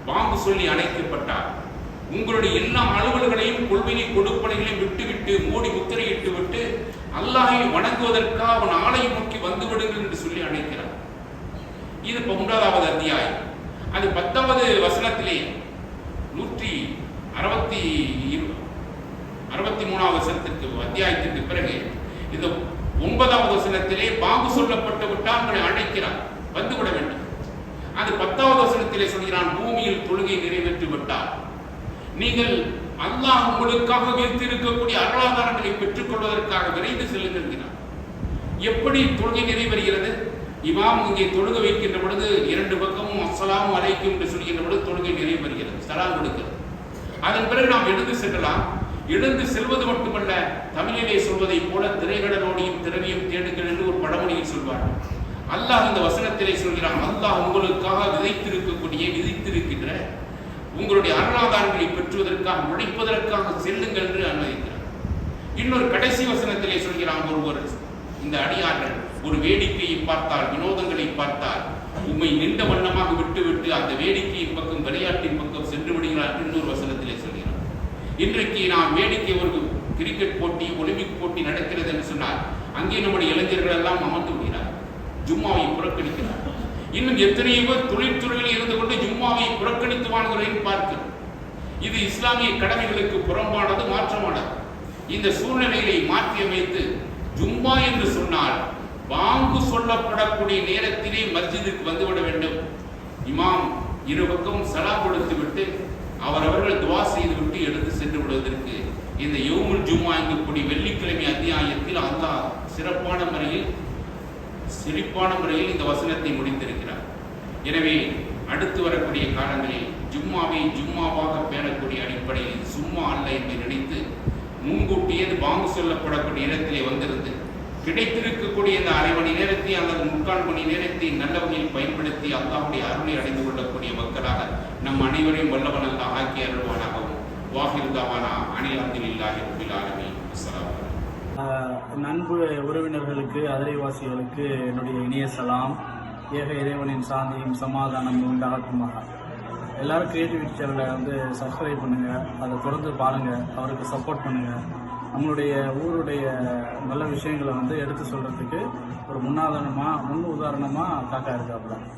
பாம்பு சொல்லி அழைக்கப்பட்டார். உங்களுடைய எல்லா அலுவல்களையும் கொள்வினை கொடுப்பனைகளையும் விட்டுவிட்டு மூடி முத்திரையிட்டு விட்டு அல்லாஹை வணங்குவதற்காக அவன் ஆலயம் நோக்கி வந்து விடுங்கள் என்று சொல்லி அழைக்கிறார். இது 9வது அத்தியாயம். அது 10வது வசனத்திலே 163வது வசனத்திற்கு அத்தியாயத்திற்கு பிறகு இந்த 9வது 9வது வசனத்திலே பாங்கு சொல்லப்பட்டு விட்டால் உங்களை அழைக்கிறார், வந்துவிட வேண்டும். அது 10வது வசனத்திலே சொல்கிறான், பூமியில் தொழுகை நிறைவேற்றி விட்டால் நீங்கள் அல்லாஹ் உங்களுக்காக வைத்திருக்கக்கூடிய அருளாதாரங்களை பெற்றுக் கொள்வதற்காக விரைந்து செல்லுகிறார். எப்படி தொழுகை நிறைவேறுகிறது? இமாம் இங்கே தொழுக வைக்கின்ற பொழுது 2 பக்கமும் அஸ்ஸலாமு அலைக்கும் என்று சொல்கின்ற பொழுது தொழுகை நிறைவேறுகிறது, சலாம் கொடுக்கிறது. அதன் பிறகு நாம் எழுந்து செல்லலாம். எழுந்து செல்வது மட்டுமல்ல, தமிழிலே சொல்வதை போல திரைகடலோடியும் திரவியும் தேடுங்கள் என்று ஒரு பழமொழியில் சொல்வார்கள். அல்லாஹ் இந்த வசனத்திலே சொல்கிறான், அல்லாஹ் உங்களுக்காக விதித்திருக்கின்ற உங்களுடைய அருளாதாரங்களை பெற்றுவதற்காக உழைப்பதற்காக செல்லுங்கள் என்று அனுமதிக்கிறார். இன்னொரு கடைசி வசனத்திலே சொல்கிறான், ஒருவர் இந்த அடியார்கள் ஒரு வேடிக்கையை பார்த்தால், வினோதங்களை பார்த்தால் உம்மை நின்ற வண்ணமாக விட்டுவிட்டு அந்த வேடிக்கையின் பக்கம், விளையாட்டின் பக்கம் சென்று விடுகிறார். இன்னொரு வசனத்திலே சொல்கிறார், இன்றைக்கு நாம் வேடிக்கை, ஒரு கிரிக்கெட் போட்டி, ஒலிம்பிக் போட்டி நடக்கிறது என்று சொன்னால் அங்கே நம்முடைய இளைஞர்கள் எல்லாம் அமர்ந்து விடுகிறார், ஜும்மாவை புறக்கணிக்கிறார். இன்னும் எத்தனையோ பேர் தொழில்துறையில் இருந்து கொண்டு ஜும்மாவை புறக்கணித்து வாழ்கிறேன் பார்க்கிறோம். இது இஸ்லாமிய கடமைகளுக்கு புறம்பானது, மாற்றமானது. இந்த சூழ்நிலையை மாற்றி அமைத்து ஜும்மா என்று சொன்னால் பாங்கு சொல்லப்படக்கூடிய நேரத்திலே மஸ்ஜிதுக்கு வந்துவிட வேண்டும். இமாம் இரு பக்கம் சலாம் கொடுத்து விட்டு அவர்கள் துவா செய்துவிட்டு எடுத்து சென்று விடுவதற்கு இந்த யௌமுல் ஜும்மா என்கூடிய வெள்ளிக்கிழமை அத்தியாயத்தில் அல்லாஹ் சிறப்பான முறையில் இந்த வசனத்தை முடித்திருக்கிறார். எனவே அடுத்து வரக்கூடிய காலங்களில் ஜும்மாவை ஜும்மாவாக பேணக்கூடிய அடிப்படையில் சும்மா அல்ல என்று நினைத்து முன்கூட்டியே பாங்கு சொல்லப்படக்கூடிய இடத்திலே வந்திருந்து கிடைத்திருக்கக்கூடிய இந்த அரை மணி நேரத்தை அல்லது 3/4 மணி நேரத்தை நல்ல வகையில் பயன்படுத்தி அல்லாஹ்வுடைய அருளை அடைந்து கொள்ளக்கூடிய மக்களாக நம் அனைவரையும் வல்லவன் அல்லாஹ் ஆக்கி அருள்வானாகவும். வாஹிர் தவானா அனில் அல்ஹம்துலில்லாஹி ரப்பில் ஆலமீன். அஸ்ஸலாமு அலைக்கும். நண்பு உறவினர்களுக்கு, அதிரைவாசிகளுக்கு என்னுடைய இனிய சலாம். ஏக இறைவனின் சாந்தியும் சமாதானம் உண்டாகட்டுமாக. எல்லாரும் கிரியேட்டிவிட்டி சேனலை சப்ஸ்கிரைப் பண்ணுங்கள், அதை தொடர்ந்து பாருங்கள், அவருக்கு சப்போர்ட் பண்ணுங்கள். நம்மளுடைய ஊருடைய நல்ல விஷயங்களை எடுத்து சொல்கிறதுக்கு ஒரு முன் உதாரணமாக காக்கா இருக்காப்புல.